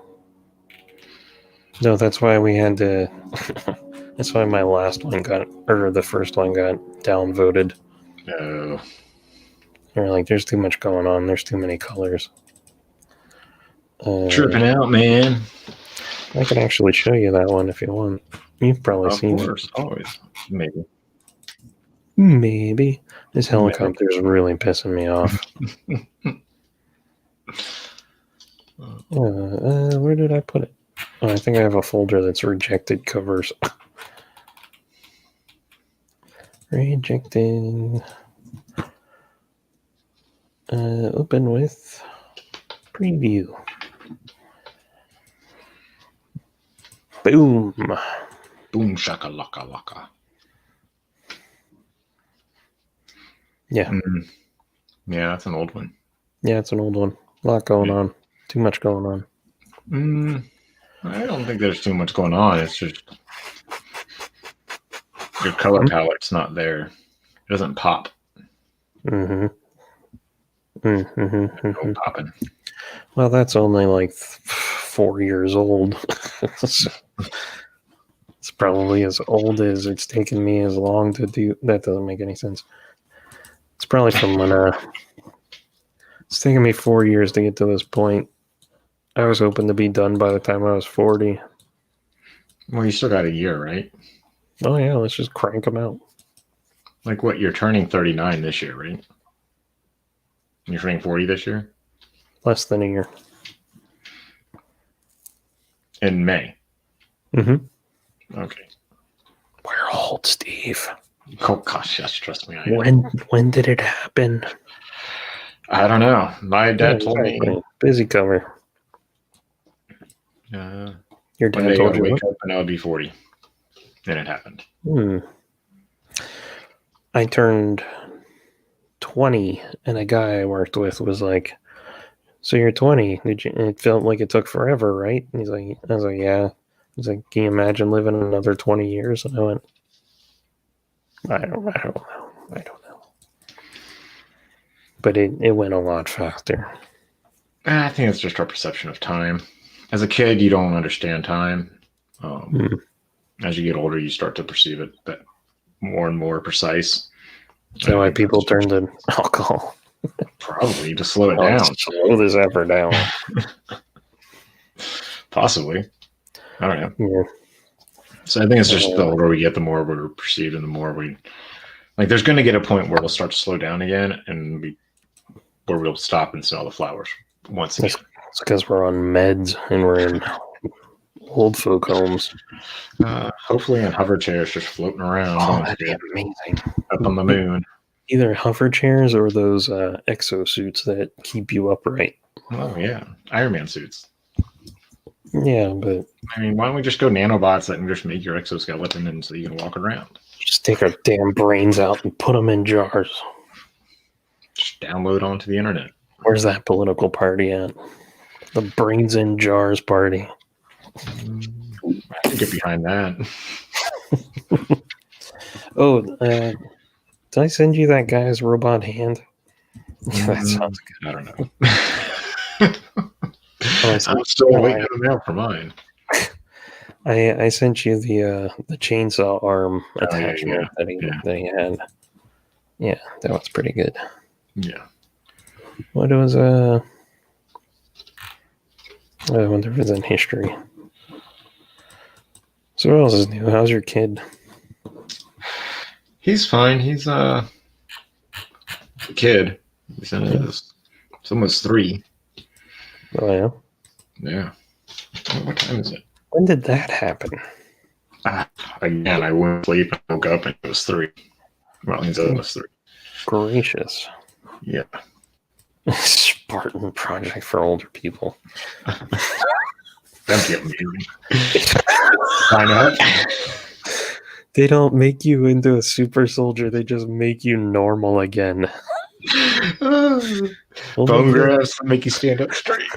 that's why we had to... That's why my the first one got downvoted. Oh. They're like, there's too much going on. There's too many colors. Tripping out, man. I can actually show you that one if you want. You've probably seen it. Always. Maybe. This helicopter is really pissing me off. Where did I put it? Oh, I think I have a folder that's rejected covers. Rejecting. Open with preview. Boom. Boom shakalaka laka. Yeah. Yeah, that's an old one. Yeah, it's an old one. A lot going on. Too much going on. I don't think there's too much going on. It's just your color palette's not there. It doesn't pop. No popping. Well, that's only like 4 years old. So it's probably as old as it's taken me as long to do. That doesn't make any sense. It's probably from when it's taken me 4 years to get to this point. I was hoping to be done by the time I was 40. Well, you still got a year, right? Oh yeah, let's just crank them out. Like what? You're turning 39 this year, right? You're turning 40 this year? Less than a year. In May. Mm-hmm. Okay. We're old, Steve. Oh gosh, yes, trust me. When did it happen? I don't know. My dad told me. Busy cover. Your dad told you wake up and I would be 40. And it happened. I turned 20 and a guy I worked with was like, "So you're 20. It felt like it took forever, right?" And I was like, "Yeah." He's like, "Can you imagine living another 20 years?" And I went, I don't know. But it went a lot faster. I think it's just our perception of time. As a kid, you don't understand time. As you get older, you start to perceive it that more and more precise. Is that why people turn to alcohol? Probably to slow it down. Slow this effort down. Possibly. I don't know. Yeah. So I think it's just the older we get, the more we're perceived, and the more we like. There's going to get a point where we'll start to slow down again, and where we'll stop and smell the flowers once again. It's because we're on meds and we're in old folk homes. Hopefully in hover chairs just floating around. Oh, that'd be amazing. Up on the moon. Either hover chairs or those exosuits that keep you upright. Oh, yeah. Iron Man suits. Yeah, but... I mean, why don't we just go nanobots that can just make your exoskeleton and so you can walk around? Just take our damn brains out and put them in jars. Just download onto the internet. Where's that political party at? The brains in jars party. I can get behind that. Did I send you that guy's robot hand? That sounds good. I don't know. I'm still waiting for the mail for mine. I sent you the chainsaw arm attachment that he had. Yeah, that was pretty good. Yeah. What was I wonder if it's in history. So what else is new? How's your kid? He's fine. He's a kid. He's almost 3. Oh yeah. Yeah. What time is it? When did that happen? Again, I went to sleep and woke up and it was 3. Well, he's almost 3. Gracious. Yeah. Spartan project for older people. That'd be amazing. Sign up. They don't make you into a super soldier. They just make you normal again. Bone grafts make you stand up straight.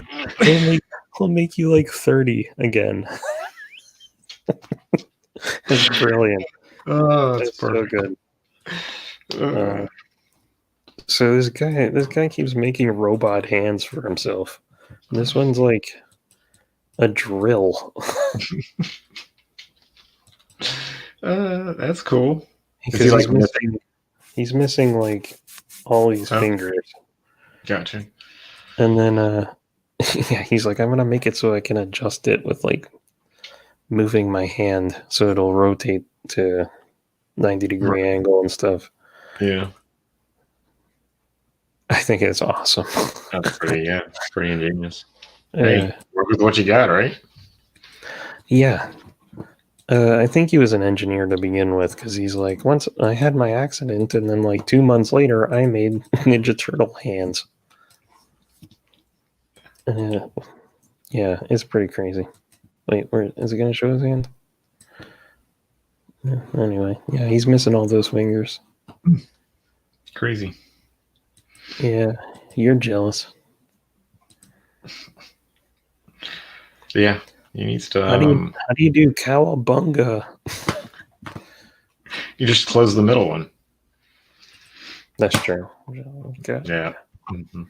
We'll make you like 30 again. That's brilliant. Oh, that's so good. So this guy keeps making robot hands for himself. This one's like a drill. That's cool. Because he's missing like all these fingers. Gotcha. And then yeah, he's like, I'm gonna make it so I can adjust it with like moving my hand so it'll rotate to 90-degree angle and stuff. Yeah. I think it's awesome. That's pretty ingenious. Hey, work with what you got, right? Yeah. I think he was an engineer to begin with because he's like, once I had my accident and then like 2 months later, I made Ninja Turtle hands. Yeah, it's pretty crazy. Wait, where is he going to show his hand? Anyway, yeah, he's missing all those fingers. Crazy. Yeah, you're jealous. Yeah, he needs to. How do you do cowabunga? You just close the middle one. That's true. Okay. Yeah. Mm-hmm.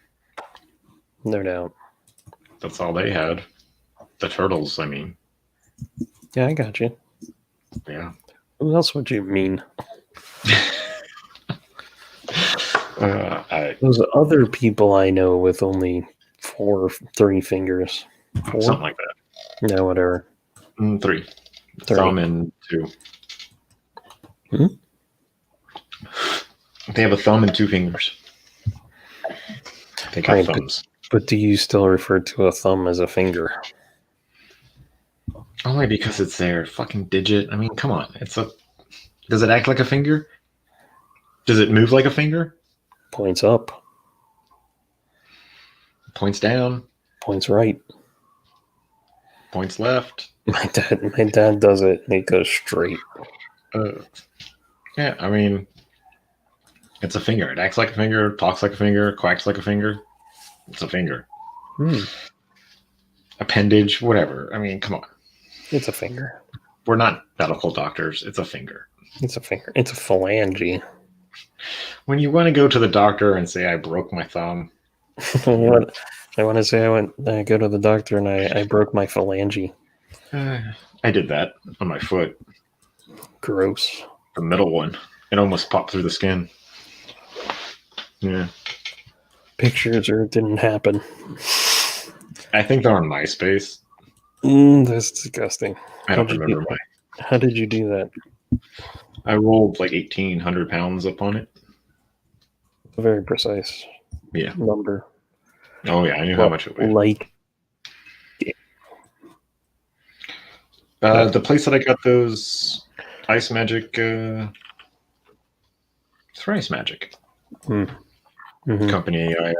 No doubt. That's all they had. The turtles, I mean. Yeah, I got you. Yeah. Who else would you mean? Those other people I know with only 3 fingers. 4? Something like that. No, whatever. 3. Thumb and 2. They have a thumb and 2 fingers. They got thumbs. But do you still refer to a thumb as a finger? Only because it's their fucking digit. I mean, come on. Does it act like a finger? Does it move like a finger? Points up. Points down. Points right. Points left. My dad does it and it goes straight. Yeah, I mean, it's a finger. It acts like a finger, talks like a finger, quacks like a finger. It's a finger. Appendage, whatever. I mean, come on. It's a finger. We're not medical doctors. It's a finger. It's a finger. It's a phalange. When you want to go to the doctor and say, I broke my thumb. I want to say I go to the doctor and I broke my phalange. I did that on my foot. Gross. The middle one. It almost popped through the skin. Yeah. Pictures or it didn't happen. I think they're on MySpace. That's disgusting. I don't remember mine. How did you do that? I rolled like 1,800 pounds up on it. A very precise number. Oh, yeah. I knew how much it weighed. Like. The place that I got those Ice Magic. It's for Ice Magic. Company. I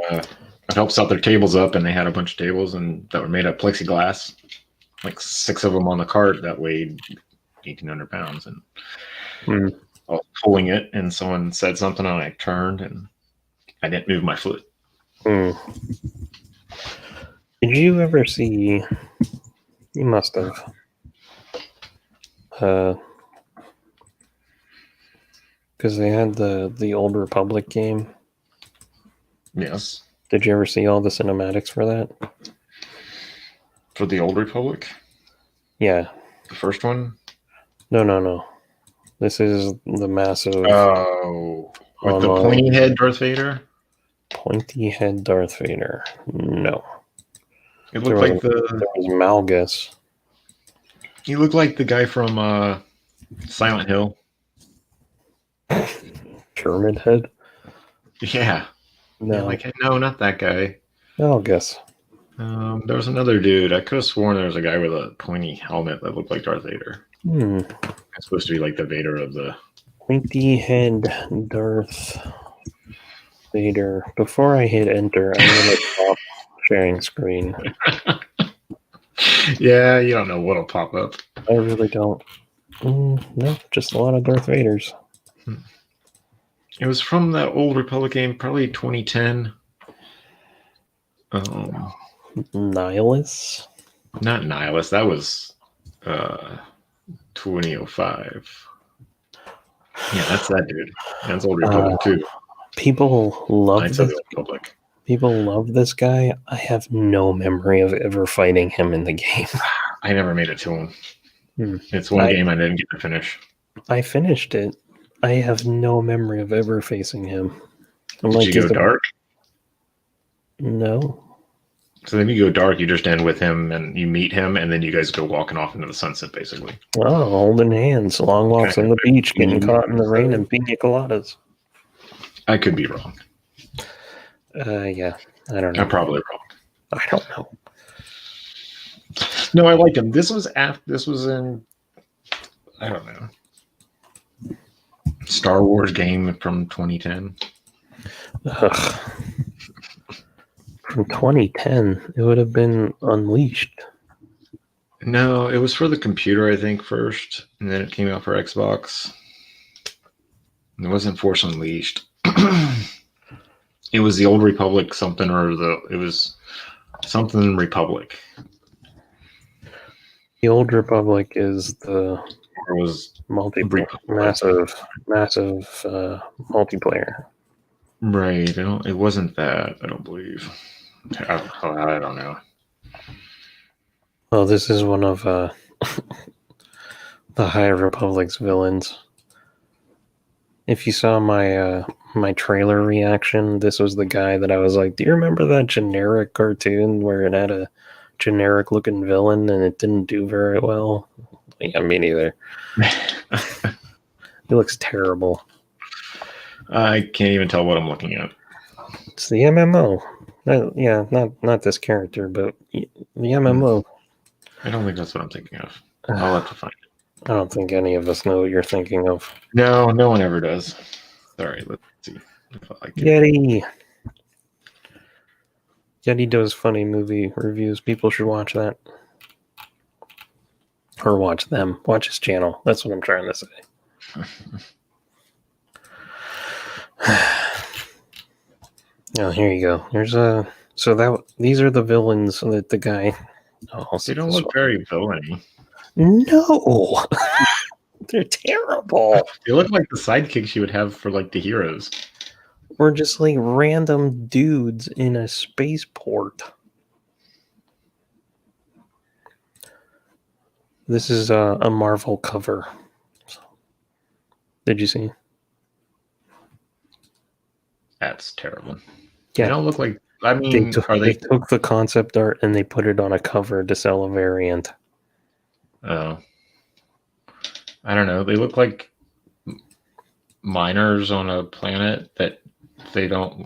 helped set their tables up, and they had a bunch of tables that were made of plexiglass. Like 6 of them on the cart that weighed 1,800 pounds. And I was pulling it, and someone said something, and I turned, and I didn't move my foot. Did you ever see? You must have. Because they had the Old Republic game. Yes. Did you ever see all the cinematics for that? For the Old Republic? Yeah. The first one? No. This is the massive. Oh, with the pointy head Darth Vader? Pointy head Darth Vader. No. It looked like there was Malgus. He looked like the guy from Silent Hill. Pyramid Head? Yeah. No. Yeah, no, not that guy. Malgus. There was another dude. I could have sworn there was a guy with a pointy helmet that looked like Darth Vader. It's supposed to be like the Vader of the... Pointy head Darth Vader. Before I hit enter, I'm going to stop sharing screen. Yeah, you don't know what'll pop up. I really don't. No, just a lot of Darth Vaders. It was from that Old Republic game, probably 2010. Nihilus? Not Nihilus. That was 2005. Yeah, that's that dude. That's Old Republic too. People love Knights of the Old Republic. People love this guy. I have no memory of ever fighting him in the game. I never made it to him. It's one game I didn't get to finish. I finished it. I have no memory of ever facing him. Did you go dark? No. So then you go dark, you just end with him and you meet him, and then you guys go walking off into the sunset, basically. Oh, holding hands, long walks on the beach, getting caught in the rain and pina coladas. I could be wrong. Yeah, I don't know. I'm probably wrong. I don't know. No, I liked him. This was in, I don't know, Star Wars game from 2010. Ugh. From 2010, it would have been Unleashed. No, it was for the computer, I think, first, and then it came out for Xbox. It wasn't Force Unleashed. It was the Old Republic something, it was something Republic. The Old Republic is the massive multiplayer. Right. It wasn't that, I don't believe. I don't know. Well, this is one of the High Republic's villains. If you saw my trailer reaction, this was the guy that I was like, do you remember that generic cartoon where it had a generic looking villain and it didn't do very well? Yeah, me neither. It looks terrible. I can't even tell what I'm looking at. It's the MMO. Yeah, not this character, but the MMO. I don't think that's what I'm thinking of. I'll have to find it. I don't think any of us know what you're thinking of. No one ever does. Sorry, let's see. Yeti. Yeti does funny movie reviews. People should watch that. Or watch them. Watch his channel. That's what I'm trying to say. Oh, here you go. These are the villains that the guy. Oh, they don't look very villainy. No, they're terrible. They look like the sidekicks you would have for like the heroes. We're just like random dudes in a spaceport. This is a Marvel cover. Did you see? That's terrible. Yeah, they don't look like. I mean, they took the concept art and they put it on a cover to sell a variant. Oh, I don't know. They look like miners on a planet that they don't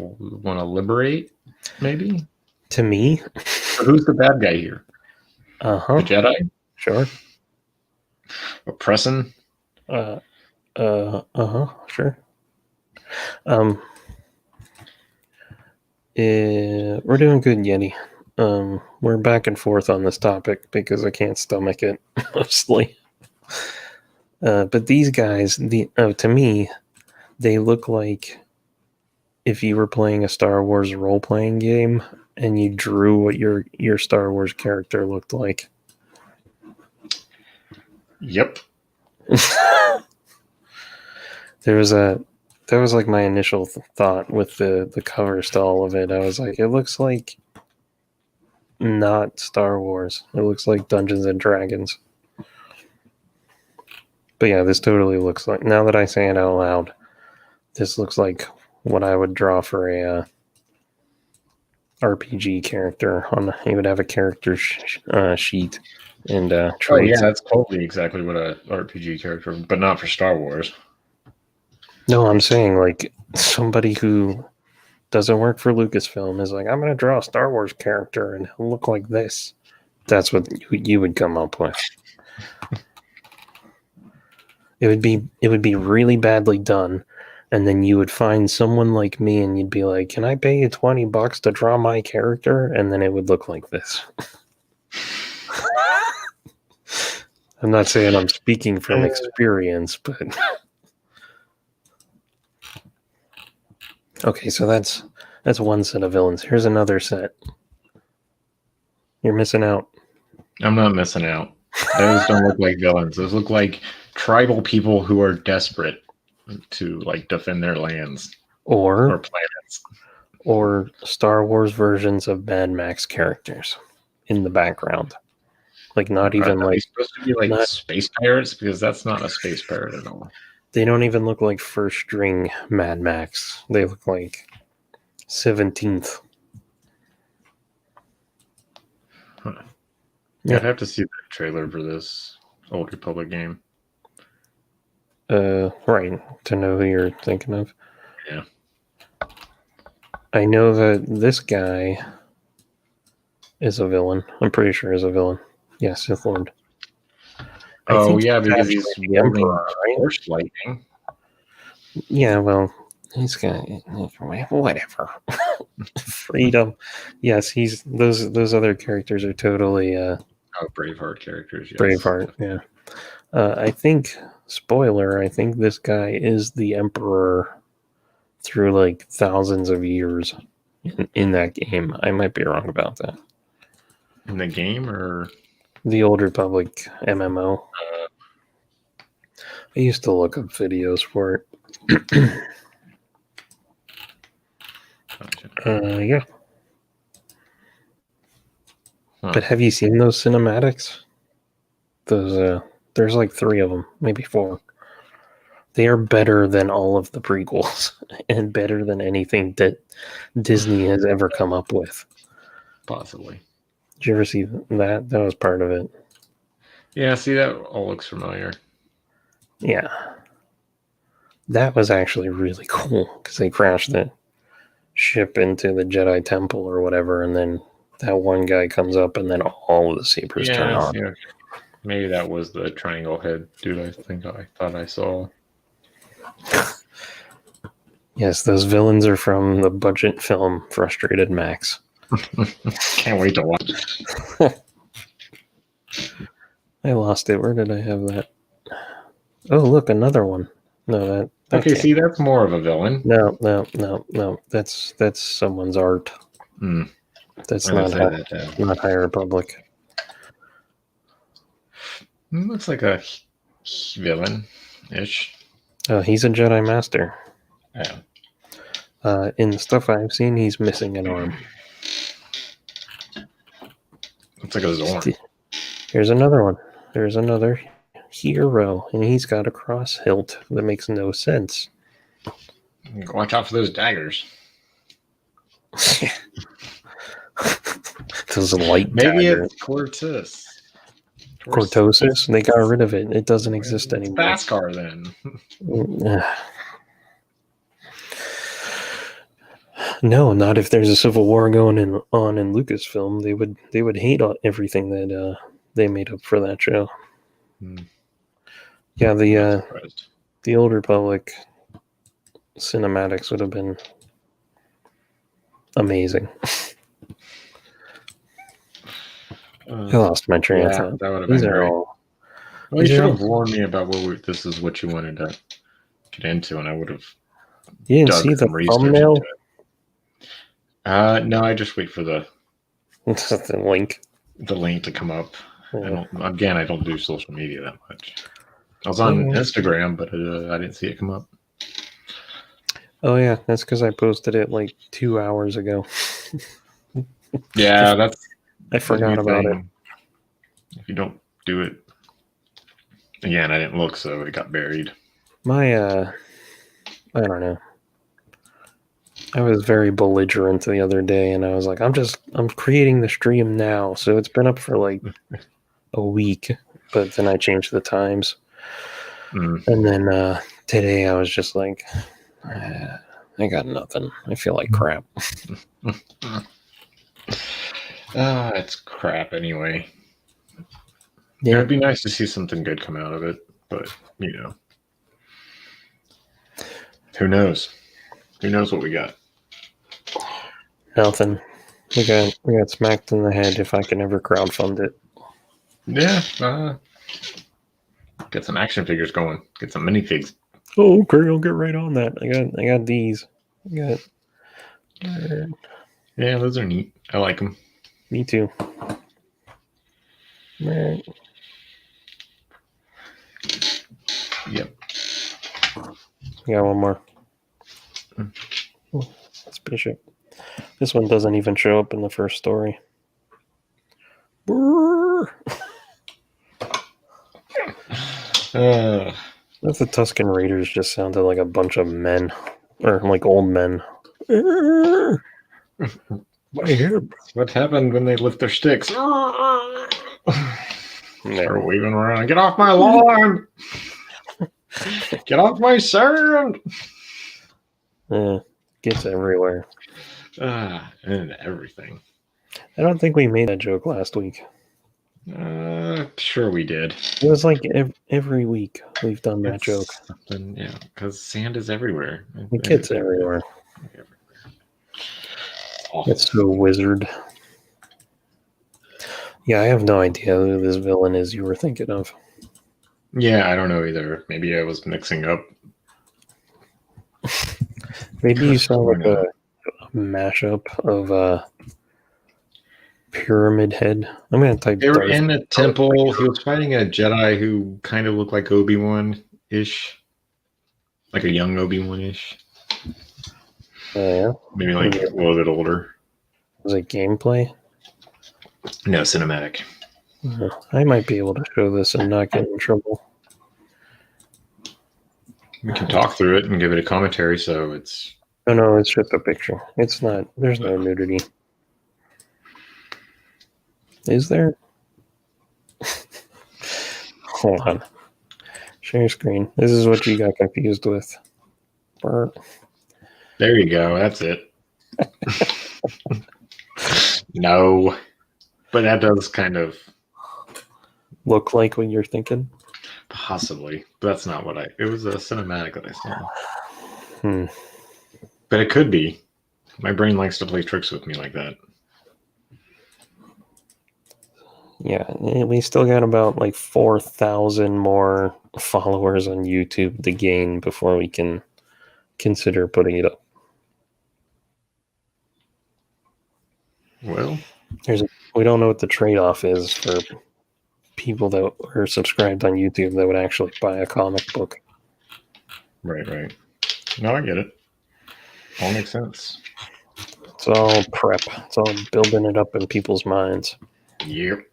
want to liberate. Maybe. To me, so who's the bad guy here? The Jedi. Sure. Oppressing. Sure. We're doing good, Yeti. We're back and forth on this topic because I can't stomach it mostly. But these guys, to me, they look like if you were playing a Star Wars role-playing game and you drew what your Star Wars character looked like. Yep. That was like my initial thought with the covers to all of it. I was like, it looks like not Star Wars. It looks like Dungeons and Dragons. But yeah, this totally looks like, now that I say it out loud, this looks like what I would draw for a RPG character. He would have a character sheet and traits. Oh yeah, that's totally exactly what a RPG character, but not for Star Wars. No, I'm saying like somebody who doesn't work for Lucasfilm is like, I'm going to draw a Star Wars character and he'll look like this. That's what you would come up with. It would be really badly done, and then you would find someone like me and you'd be like, can I pay you $20 to draw my character? And then it would look like this. I'm not saying I'm speaking from experience, but okay, so that's one set of villains. Here's another set. You're missing out. I'm not missing out. Those don't look like villains. Those look like tribal people who are desperate to like defend their lands or planets, or Star Wars versions of Mad Max characters in the background. Like not even like supposed to be like space pirates, because that's not a space pirate at all. They don't even look like first string Mad Max. They look like 17th. Huh. Yeah, I'd have to see the trailer for this Old Republic game. Right, to know who you're thinking of. Yeah. I know that this guy is a villain. I'm pretty sure he's a villain. Yeah, Sith Lord. Oh, yeah, because he's the Emperor, right? Force lightning. Yeah, well, he's got whatever. Freedom. Yes, those other characters are totally Oh, Braveheart characters. Yes. Braveheart, yeah. I think, spoiler, I think this guy is the Emperor through like thousands of years in that game. I might be wrong about that. In the game or the Old Republic MMO? I used to look up videos for it. Yeah. But have you seen those cinematics? Those there's like 3 of them, maybe 4. They are better than all of the prequels and better than anything that Disney has ever come up with. Possibly. Did you ever see that? That was part of it. Yeah, see, that all looks familiar. Yeah. That was actually really cool because they crashed the ship into the Jedi Temple or whatever, and then that one guy comes up and then all of the sabers turn on. Yeah. Maybe that was the triangle head dude I thought I saw. Yes, those villains are from the budget film Frustrated Max. Can't wait to watch it. I lost it. Where did I have that? Oh, look, another one. No, that okay, see, that's more of a villain. No. That's someone's art. That's not High Republic. It looks like a villain-ish. He's a Jedi Master. Yeah. In the stuff I've seen, he's missing an arm. Looks like a Zorn. Here's another one. There's another hero, and he's got a cross hilt that makes no sense. Watch out for those daggers. Those light Maybe daggers. It's Cortus. Cortosis? They got rid of it. It doesn't exist anymore. Beskar, then. No, not if there's a civil war going on in Lucasfilm. They would hate everything that they made up for that show. Yeah, the Old Republic cinematics would have been amazing. I lost my train of thought. That would have been great. Well, you should have warned me about this is what you wanted to get into, and I would have. You didn't see the thumbnail? No, I just wait for the link. The link to come up. Yeah. I don't do social media that much. I was on Instagram, but I didn't see it come up. Oh yeah, that's because I posted it like 2 hours ago. Yeah, I forgot about it. If you don't do it, again, I didn't look, so it got buried. I don't know. I was very belligerent the other day, and I was like, I'm creating the stream now, so it's been up for like a week, but then I changed the times. And then today I was just like, I got nothing. I feel like crap. It's crap anyway. Yeah. It'd be nice to see something good come out of it, but who knows? Who knows what we got? Nothing. We got smacked in the head if I can ever crowdfund it. Yeah. Get some action figures going. Get some minifigs. Oh, okay, I'll get right on that. I got these. Yeah, those are neat. I like them. Me too. Right. Yep. Got one more. It's Bishop. This one doesn't even show up in the first story. If the Tusken Raiders just sounded like a bunch of men, or like old men. My hip. What happened when they lift their sticks? They're waving around. Get off my lawn! Get off my sand! Gets everywhere. And everything. I don't think we made that joke last week. Sure we did. It was like every week we've done that joke. Yeah, because sand is everywhere. It gets everywhere. It's so wizard. Yeah, I have no idea who this villain is you were thinking of. Yeah, I don't know either. Maybe I was mixing up. Maybe you saw like a mashup of Pyramid Head. I'm gonna type. They were in a temple. He was fighting a Jedi who kind of looked like Obi-Wan-ish, like a young Obi-Wan-ish. Yeah, maybe like a little bit older. Was it gameplay? No, cinematic. I might be able to show this and not get in trouble. We can talk through it and give it a commentary, so it's... No, it's just a picture. It's not... There's no nudity. Is there? Hold on. Share screen. This is what you got confused with. There you go. That's it. No. But that does kind of... look like what you're thinking? Possibly. But that's not what it was a cinematic that I saw. But it could be. My brain likes to play tricks with me like that. Yeah, we still got about like 4,000 more followers on YouTube to gain before we can consider putting it up. Well, we don't know what the trade-off is for people that are subscribed on YouTube that would actually buy a comic book. Right. No, I get it. All makes sense. It's all prep. It's all building it up in people's minds. Yep.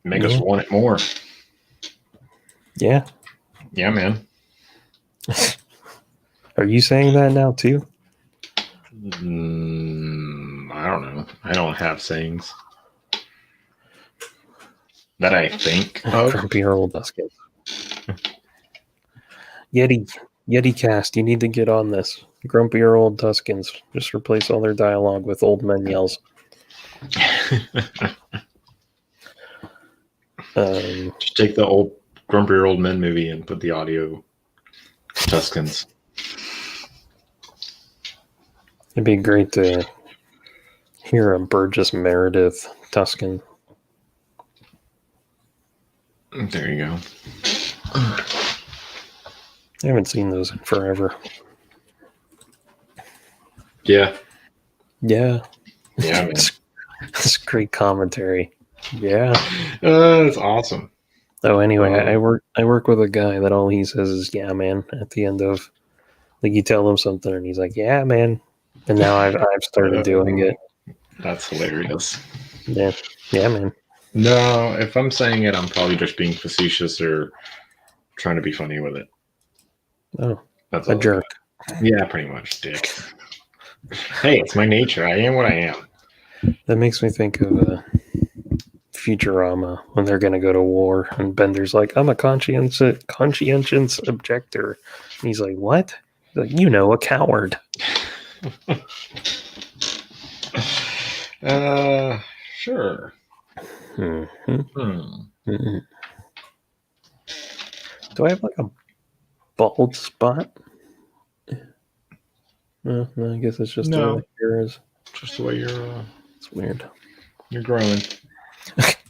Make us want it more. Yeah. Yeah, man. Are you saying that now too? I don't know. I don't have sayings that I think of. Grumpy old Duskin. Yeti cast, you need to get on this. Grumpier old Tuskens. Just replace all their dialogue with old men yells. Just take the old Grumpier Old Men movie and put the audio Tuskens. It'd be great to hear a Burgess Meredith Tusken. There you go. I haven't seen those in forever. Yeah. Yeah. Yeah, man. It's great commentary. Yeah. It's awesome. Oh, anyway, I work with a guy that all he says is "yeah, man" at the end of, like, you tell him something and he's like, "Yeah, man," and now I've started doing it. That's hilarious. Yeah, man. No, if I'm saying it, I'm probably just being facetious or trying to be funny with it. Oh, that's a jerk. Yeah, pretty much, dick. Hey, it's my nature. I am what I am. That makes me think of Futurama when they're going to go to war, and Bender's like, "I'm a conscientious objector." And he's like, "What?" He's like, a coward. Sure. Mm-hmm. Do I have like a bald spot? No, I guess it's just the way yours. Just the way you're. It's weird. You're growing.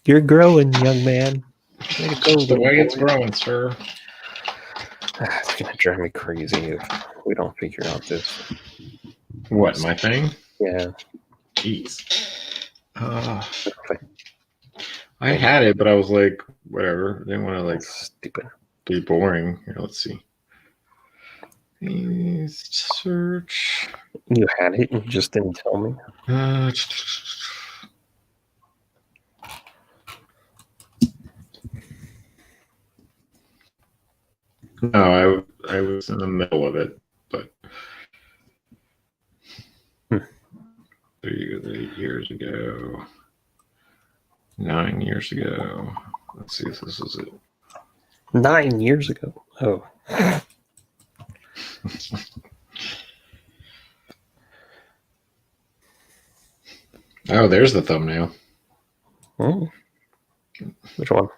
You're growing, young man. The way it's growing, sir. It's gonna drive me crazy if we don't figure out this. What, my thing? Yeah. Jeez. I had it, but I was like, whatever. I didn't want to stupid. Be boring. Here, let's see. Search. You had it, you just didn't tell me. No, I was in the middle of it, but 8 years ago, 9 years ago. Let's see if this is it. 9 years ago. Oh. Oh, there's the thumbnail. Oh. Which one?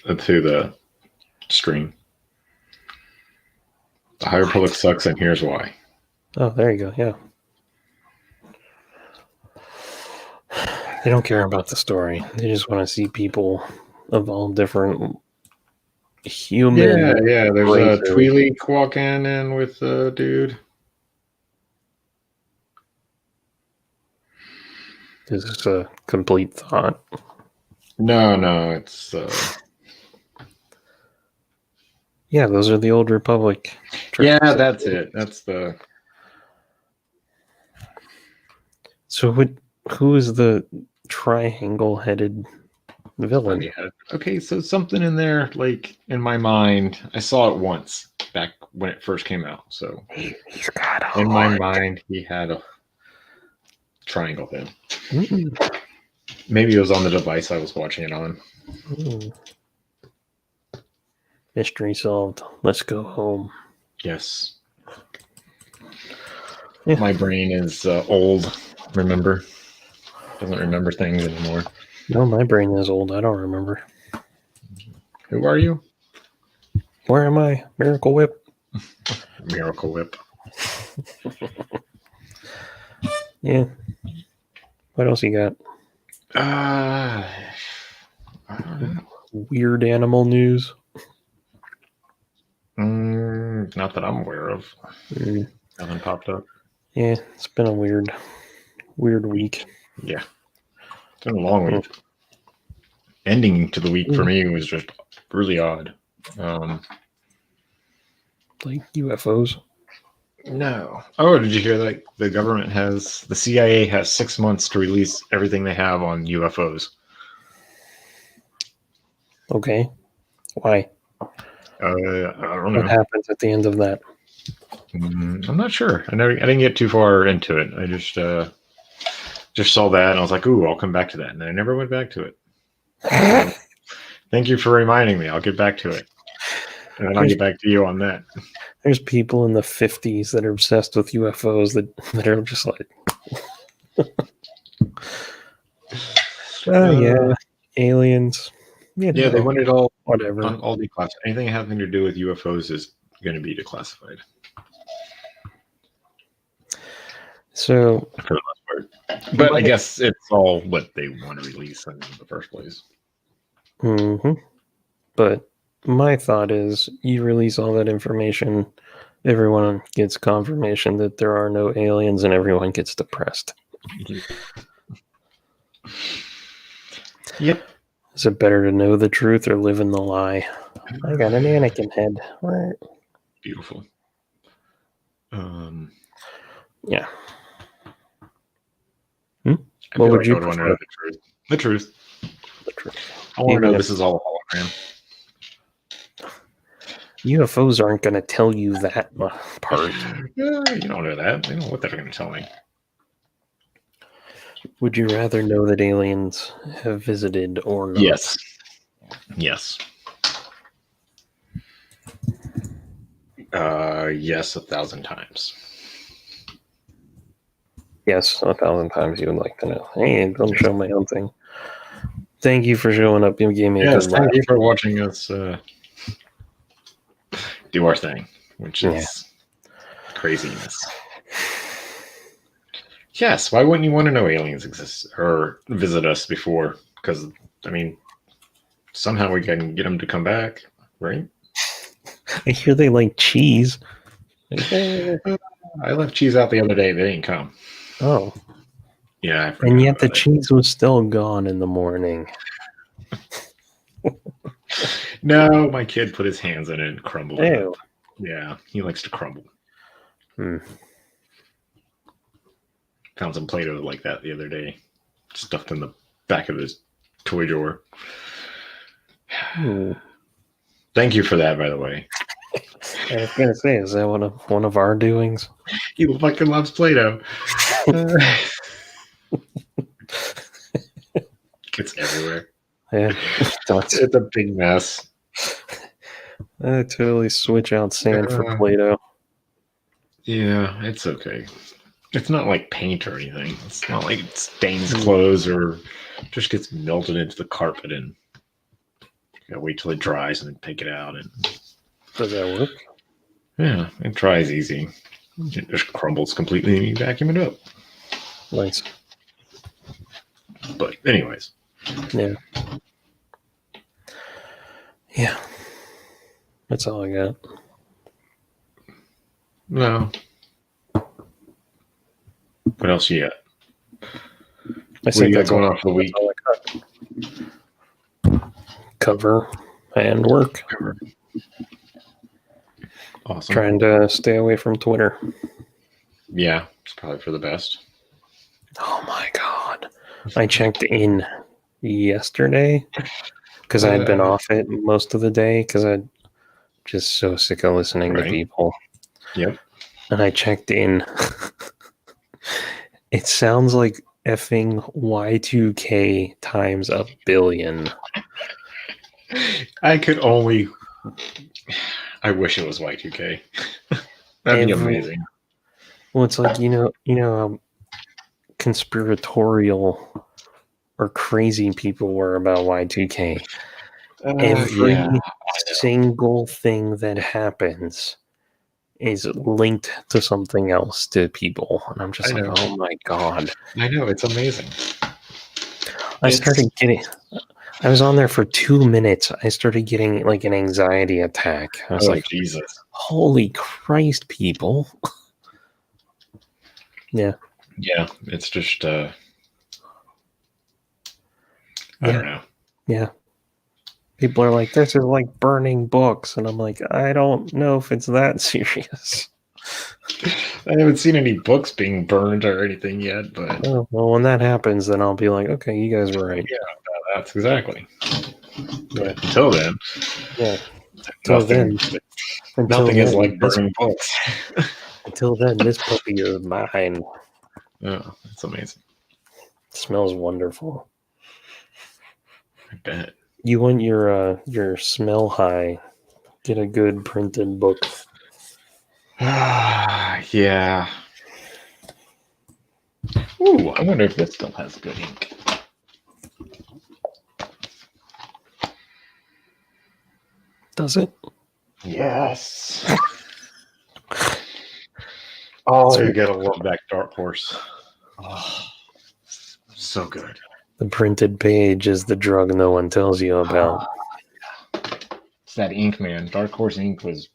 To the screen. The High Republic sucks, and here's why. Oh, there you go. Yeah. They don't care about the story. They just want to see people of all different human. Yeah. There's a Twi'lek walking in with a dude. Is this a complete thought? No, it's. Yeah, those are the Old Republic. Yeah, that's it. That's the. So who is the triangle-headed villain? Yeah. Okay, so something in there, like in my mind, I saw it once back when it first came out. So he's got a in my heart. mind, he had a triangle head. Mm. Maybe it was on the device I was watching it on. Mm. Mystery solved. Let's go home. Yes. Yeah. My brain is old. Remember? Doesn't remember things anymore. No, my brain is old. I don't remember. Who are you? Where am I? Miracle Whip. Miracle Whip. Yeah. What else you got? I don't know. Weird animal news. Not that I'm aware of. Nothing popped up. Yeah, it's been a weird week. Yeah. It's been a long week. Ending to the week for me was just really odd. Like UFOs? No. Oh, did you hear that the CIA has 6 months to release everything they have on UFOs? Okay. Why? I don't know. What happens at the end of that? I'm not sure. I didn't get too far into it. I just saw that and I was like, ooh, I'll come back to that. And I never went back to it. So, thank you for reminding me. I'll get back to it. And then I'll get back to you on that. There's people in the 50s that are obsessed with UFOs that are just like, oh, yeah, aliens. Yeah, they want it all, whatever. All declassified. Anything having to do with UFOs is going to be declassified. So, for the most part. But I guess it's all what they want to release in the first place. But my thought is, you release all that information, everyone gets confirmation that there are no aliens, and everyone gets depressed. Yep. Is it better to know the truth or live in the lie? I got an Anakin head. Beautiful. Yeah. What would you prefer? The truth. I want to know this is all a hologram. UFOs aren't going to tell you that part. Yeah, you don't know that. They don't know what they're going to tell me. Would you rather know that aliens have visited or not? Yes. Yes, 1,000 times. Yes, 1,000 times you would like to know. Hey, don't show my own thing. Thank you for showing up. You gave me a good laugh. Thank you for watching us do our thing, which is craziness. Yes, why wouldn't you want to know aliens exist or visit us before? Because, I mean, somehow we can get them to come back, right? I hear they like cheese. I left cheese out the other day. They didn't come. Oh. Yeah. And yet the cheese was still gone in the morning. No, my kid put his hands in it and crumbled it. Ew. Yeah, he likes to crumble. Found some Play-Doh like that the other day, stuffed in the back of his toy drawer. Thank you for that, by the way. I was gonna say, is that one of our doings? He fucking loves Play-Doh. Gets everywhere. Yeah, it's a big mess. I totally switch out sand for Play-Doh. Yeah, it's okay. It's not like paint or anything. It's not like it stains clothes or just gets melted into the carpet and you gotta wait till it dries and then take it out. And does that work? Yeah, it dries easy. It just crumbles completely and you vacuum it up. Nice. But anyways. Yeah. Yeah. That's all I got. No. What else you got? What do you got going on for the week? Cover and work. Awesome. Trying to stay away from Twitter. Yeah, it's probably for the best. Oh my God. I checked in yesterday because I'd been off it most of the day because I'm just so sick of listening to people. Yep. And I checked in. It sounds like effing Y2K times a billion. I wish it was Y2K. That'd be amazing. Well, it's like, how conspiratorial or crazy people were about Y2K. Every single thing that happens is linked to something else to people. And I'm just oh my God. I know, it's amazing. I was on there for 2 minutes. I started getting like an anxiety attack. I was like, Jesus. Holy Christ, people. Yeah. Yeah, it's just I don't know. Yeah. People are like, this is like burning books. And I'm like, I don't know if it's that serious. I haven't seen any books being burned or anything yet, but... Oh, well, when that happens, then I'll be like, okay, you guys were right. Yeah, that's exactly. But until then... Yeah. Nothing is like burning books. Until then, this puppy is mine. Oh, that's amazing. It smells wonderful. I bet. You want your smell high, get a good printed book. Yeah. Ooh, I wonder if this still has good ink. Does it? Yes. Oh, you gotta love that Dark Horse. Oh, so good. The printed page is the drug no one tells you about. It's that ink, man. Dark Horse ink was...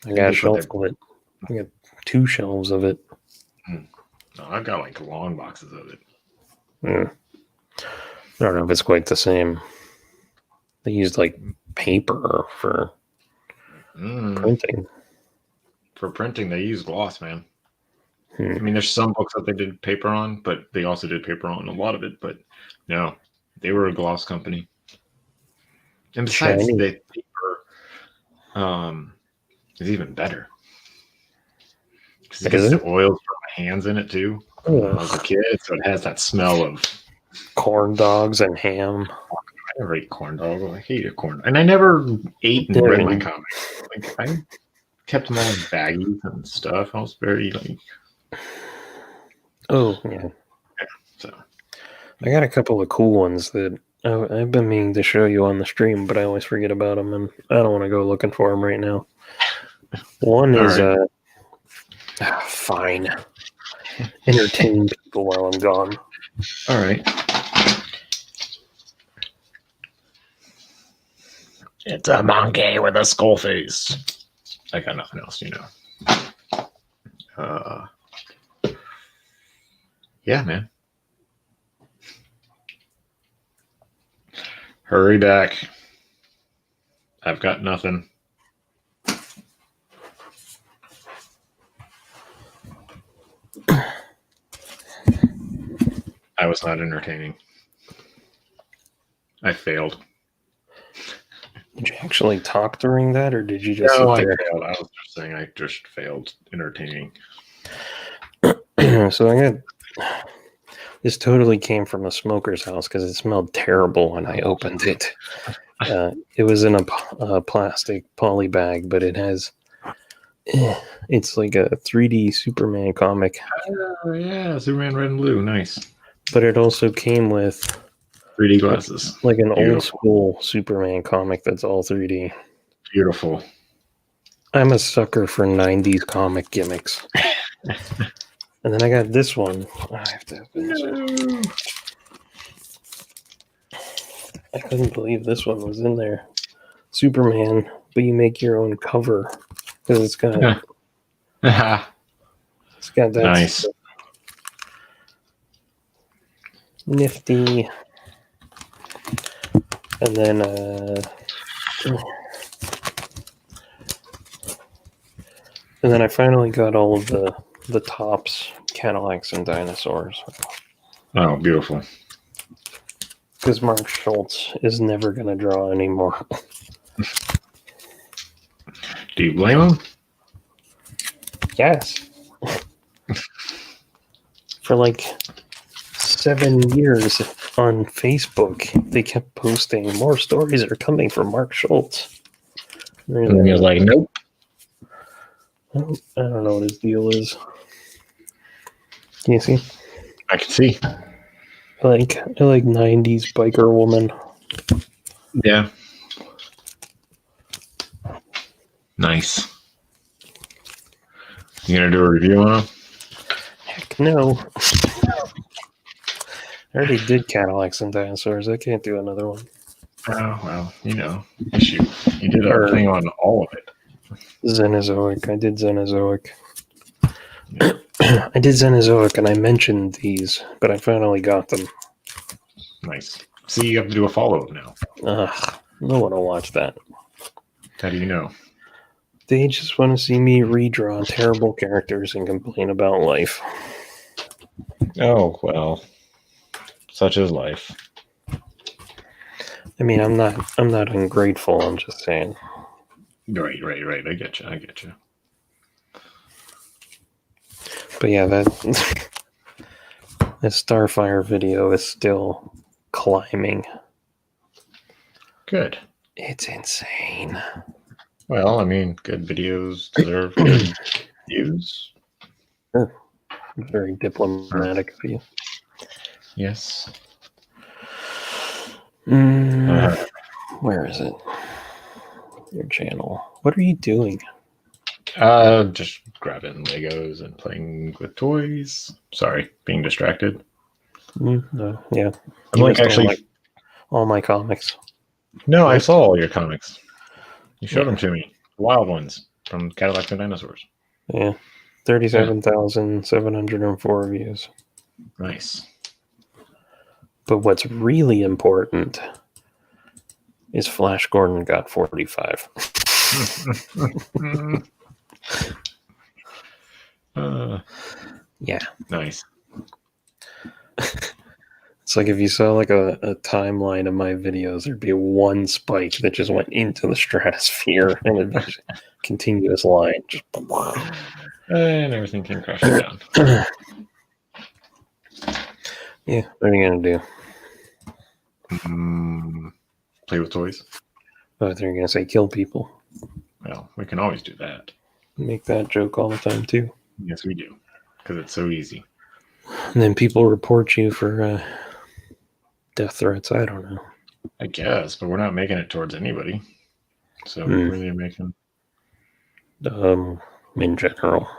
I got a shelf of it. I got 2 shelves of it. No, I've got like long boxes of it. I don't know if it's quite the same. They used like paper for printing. For printing, they use gloss, man. I mean, there's some books that they did paper on, but they also did paper on a lot of it. But no, they were a gloss company. And besides, the paper is even better. Because it gets the oils from my hands in it, too. When I was a kid, so it has that smell of... corn dogs and ham. I never ate corn dog. I hated corn. And I never ate and read my comics. Like, I kept them all in baggies and stuff. I was very, like... Oh, yeah. So I got a couple of cool ones that I've been meaning to show you on the stream, but I always forget about them, and I don't want to go looking for them right now. One is fine. Entertain people while I'm gone. All right. It's a monkey with a skull face. I got nothing else, Yeah, man. Hurry back. I've got nothing. I was not entertaining. I failed. Did you actually talk during that, or did you just... No, I failed. I was just saying I just failed entertaining. So I got... This totally came from a smoker's house because it smelled terrible when I opened it. It was in a plastic poly bag, but it has... It's like a 3D Superman comic. Oh, yeah, Superman Red and Blue. Nice. But it also came with 3D glasses. Like an old school Superman comic that's all 3D. Beautiful. I'm a sucker for 90s comic gimmicks. And then I got this one. I have to finish it. I couldn't believe this one was in there. Superman, but you make your own cover because it's got that nice, nifty, and then I finally got all of the tops, Cadillacs and dinosaurs. Oh, beautiful. Because Mark Schultz is never going to draw anymore. Do you blame him? Yes. For like 7 years on Facebook, they kept posting more stories are coming from Mark Schultz. And you're like, nope. I don't know what his deal is. Can you see? I can see. I like 90s biker woman. Yeah. Nice. You gonna do a review on him? Heck no. I already did Cadillacs and dinosaurs. I can't do another one. Oh, well, you did everything on all of it. Xenozoic. I did Xenozoic. Yeah. I did Xenozoic and I mentioned these, but I finally got them. Nice. See, you have to do a follow-up now. No one will watch that. How do you know? They just want to see me redraw terrible characters and complain about life. Oh, well. Such is life. I mean, I'm not ungrateful, I'm just saying. Right. I get you. But yeah, that Starfire video is still climbing. Good. It's insane. Well, I mean, good videos deserve good views. Sure. Very diplomatic of you. Yes. Where is it? Your channel. What are you doing? Just grabbing Legos and playing with toys. Sorry, being distracted. No, yeah. I'm like actually all my comics. No, I saw all your comics. You showed them to me. The wild ones from Cadillacs and Dinosaurs. Yeah. 37,704 views. Nice. But what's really important is Flash Gordon got 45. Yeah. Nice. It's like if you saw like a timeline of my videos, there'd be one spike that just went into the stratosphere and it'd be a continuous line. Just and everything came crashing down. Yeah, what are you going to do? Play with toys? Oh, I thought you were going to say kill people. Well, we can always do that. Make that joke all the time, too. Yes, we do. Because it's so easy. And then people report you for death threats. I don't know. I guess, but we're not making it towards anybody. So we're really making... in general.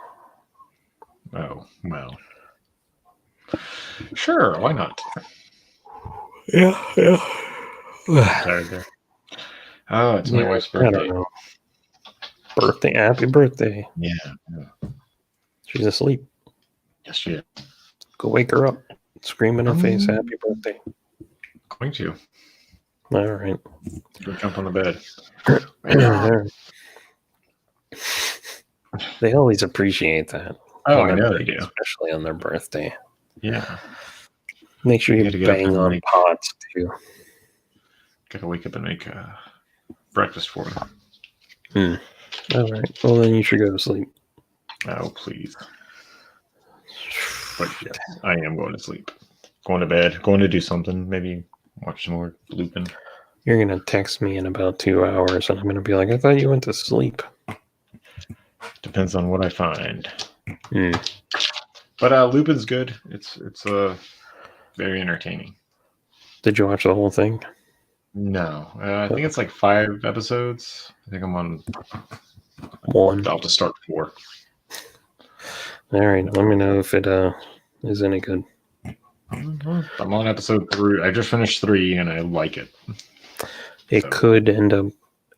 Oh, well. Sure, why not? Yeah. Tired there. Oh, it's my wife's birthday. I don't know. Birthday? Happy birthday. Yeah. She's asleep. Yes, she is. Go wake her up. Scream in her face, happy birthday. Going to. All right. Go jump on the bed. They always appreciate that. Oh, I know they do. Especially on their birthday. Yeah. Make sure you bang on pots, too. Gotta wake up and make breakfast for them. All right. Well, then you should go to sleep. Oh, please. But yes, I am going to sleep. Going to bed. Going to do something. Maybe watch some more Lupin. You're going to text me in about 2 hours, and I'm going to be like, I thought you went to sleep. Depends on what I find. But Lupin's good. It's very entertaining. Did you watch the whole thing? No. I think it's like 5 episodes. I think I'm on 1. I'll just start 4. All right, let me know if it is any good. I'm on episode 3. I just finished 3, and I like it. It could end up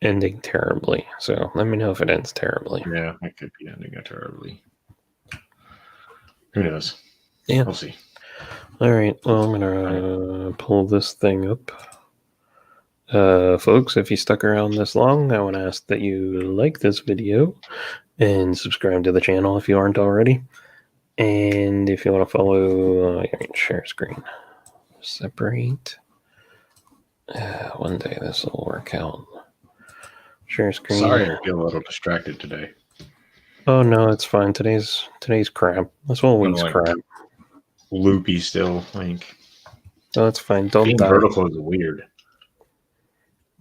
ending terribly, so let me know if it ends terribly. Yeah, it could be ending it terribly. Who knows? Yeah. We'll see. All right, well, I'm going to pull this thing up. Folks, if you stuck around this long, I want to ask that you like this video and subscribe to the channel if you aren't already. And if you want to follow, share screen. Separate. One day this will work out. Share screen. Sorry, I feel a little distracted today. Oh no, it's fine. Today's crap. This whole week's crap. Loopy still, like. Oh, that's fine. Don't being die. Vertical is weird.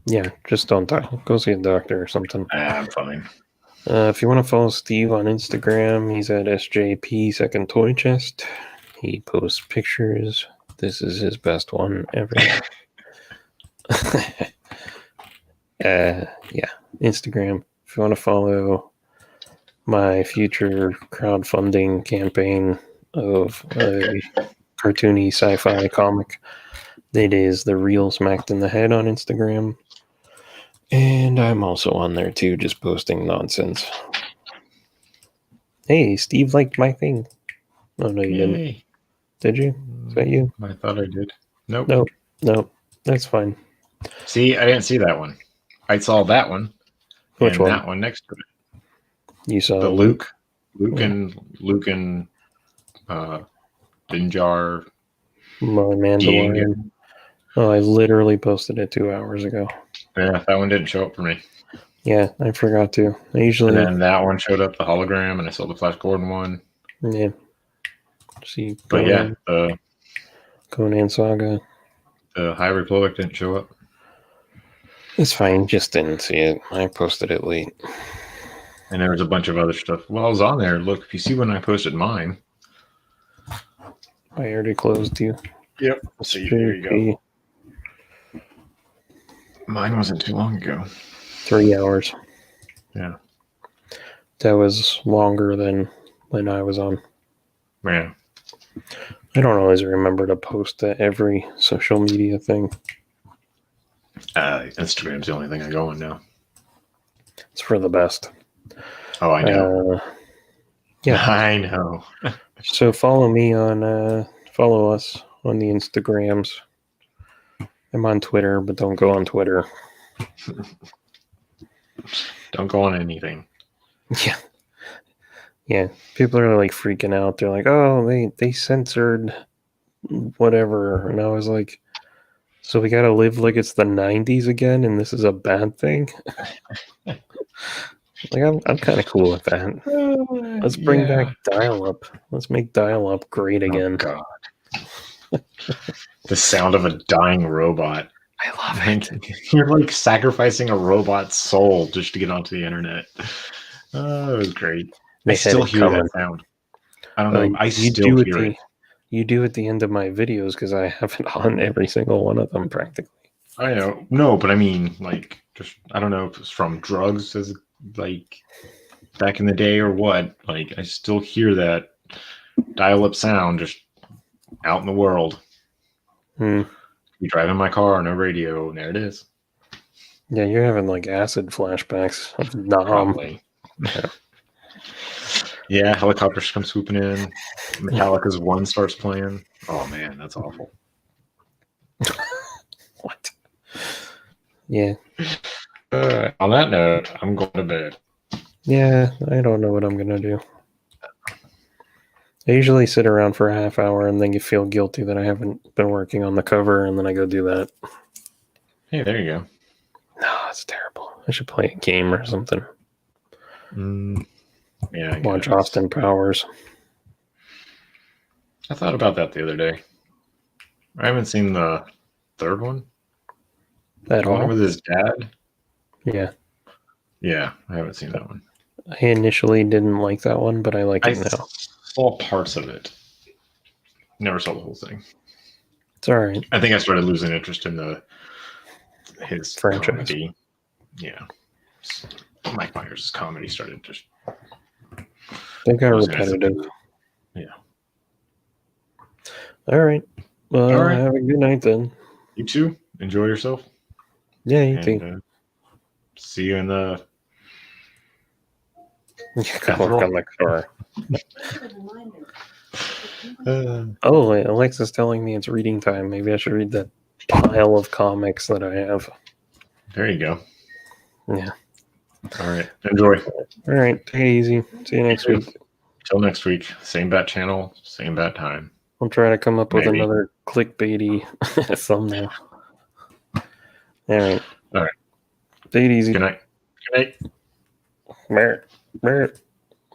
Yeah, just don't die. Go see a doctor or something. I'm fine. If you want to follow Steve on Instagram, he's at SJP Second Toy Chest. He posts pictures. This is his best one ever. Yeah, Instagram. If you want to follow my future crowdfunding campaign of a cartoony sci-fi comic, it is The Real Smacked in the Head on Instagram. And I'm also on there too, just posting nonsense. Hey, Steve liked my thing. Oh, no, you didn't. Did you? Is that you? I thought I did. Nope. Nope. That's fine. See, I didn't see that one. I saw that one. Which one? That one next to it. You saw the Luke and Din Djarin. Mandalorian. Oh, I literally posted it 2 hours ago. Yeah, that one didn't show up for me. Yeah, I forgot to. I usually. And then that one showed up, the hologram, and I saw the Flash Gordon one. Yeah. See, but yeah, the Conan Saga. The High Republic didn't show up. It's fine. Just didn't see it. I posted it late. And there was a bunch of other stuff. Well, I was on there. Look, if you see when I posted mine. I already closed you. Yep. So here you go. Mine wasn't too long ago. 3 hours. Yeah. That was longer than when I was on. Yeah. I don't always remember to post to every social media thing. Instagram's the only thing I go on now. It's for the best. Oh, I know. Yeah. I know. So follow us on the Instagrams. I'm on Twitter, but don't go on Twitter. Don't go on anything. Yeah. Yeah. People are like freaking out. They're like, oh, they censored whatever. And I was like, so we got to live like it's the 90s again and this is a bad thing? Like, I'm kind of cool with that. Let's bring back dial-up. Let's make dial-up great again. Oh, God. The sound of a dying robot. I love it. You're like sacrificing a robot's soul just to get onto the internet. Oh, it was great. I still hear that sound. I don't know. I still hear it. You do at the end of my videos because I have it on every single one of them practically. I know. No, but I mean, like, just, I don't know if it's from drugs as like back in the day or what. Like, I still hear that dial-up sound just out in the world. You drive in my car, no radio, and there it is. Yeah, you're having like acid flashbacks. Probably. Yeah, helicopters come swooping in. Metallica's One starts playing. Oh man, that's awful. What? Yeah. On that note, I'm going to bed. Yeah, I don't know what I'm going to do. I usually sit around for a half hour and then you feel guilty that I haven't been working on the cover, and then I go do that. Hey, there you go. No, it's terrible. I should play a game or something. Yeah. Watch Austin Powers. I thought about that the other day. I haven't seen the third one. At all? With his dad? Yeah. Yeah, I haven't seen that one. I initially didn't like that one, but I like it now. Saw parts of it. Never saw the whole thing. It's all right. I think I started losing interest in his franchise. Comedy. Yeah. Mike Myers' comedy started just... They got repetitive. All right. Well, All right. have a good night then. You too. Enjoy yourself. Yeah, you too. See you in the. You can work on the car. Oh, wait, Alexa's telling me it's reading time. Maybe I should read that pile of comics that I have. There you go. Yeah. All right. Enjoy. All right. Take it easy. See you next week. Till next week. Same bat channel, same bat time. I'll try to come up with another clickbaity thumbnail. All right. All right. Take it easy. Good night. Good night. Barrett.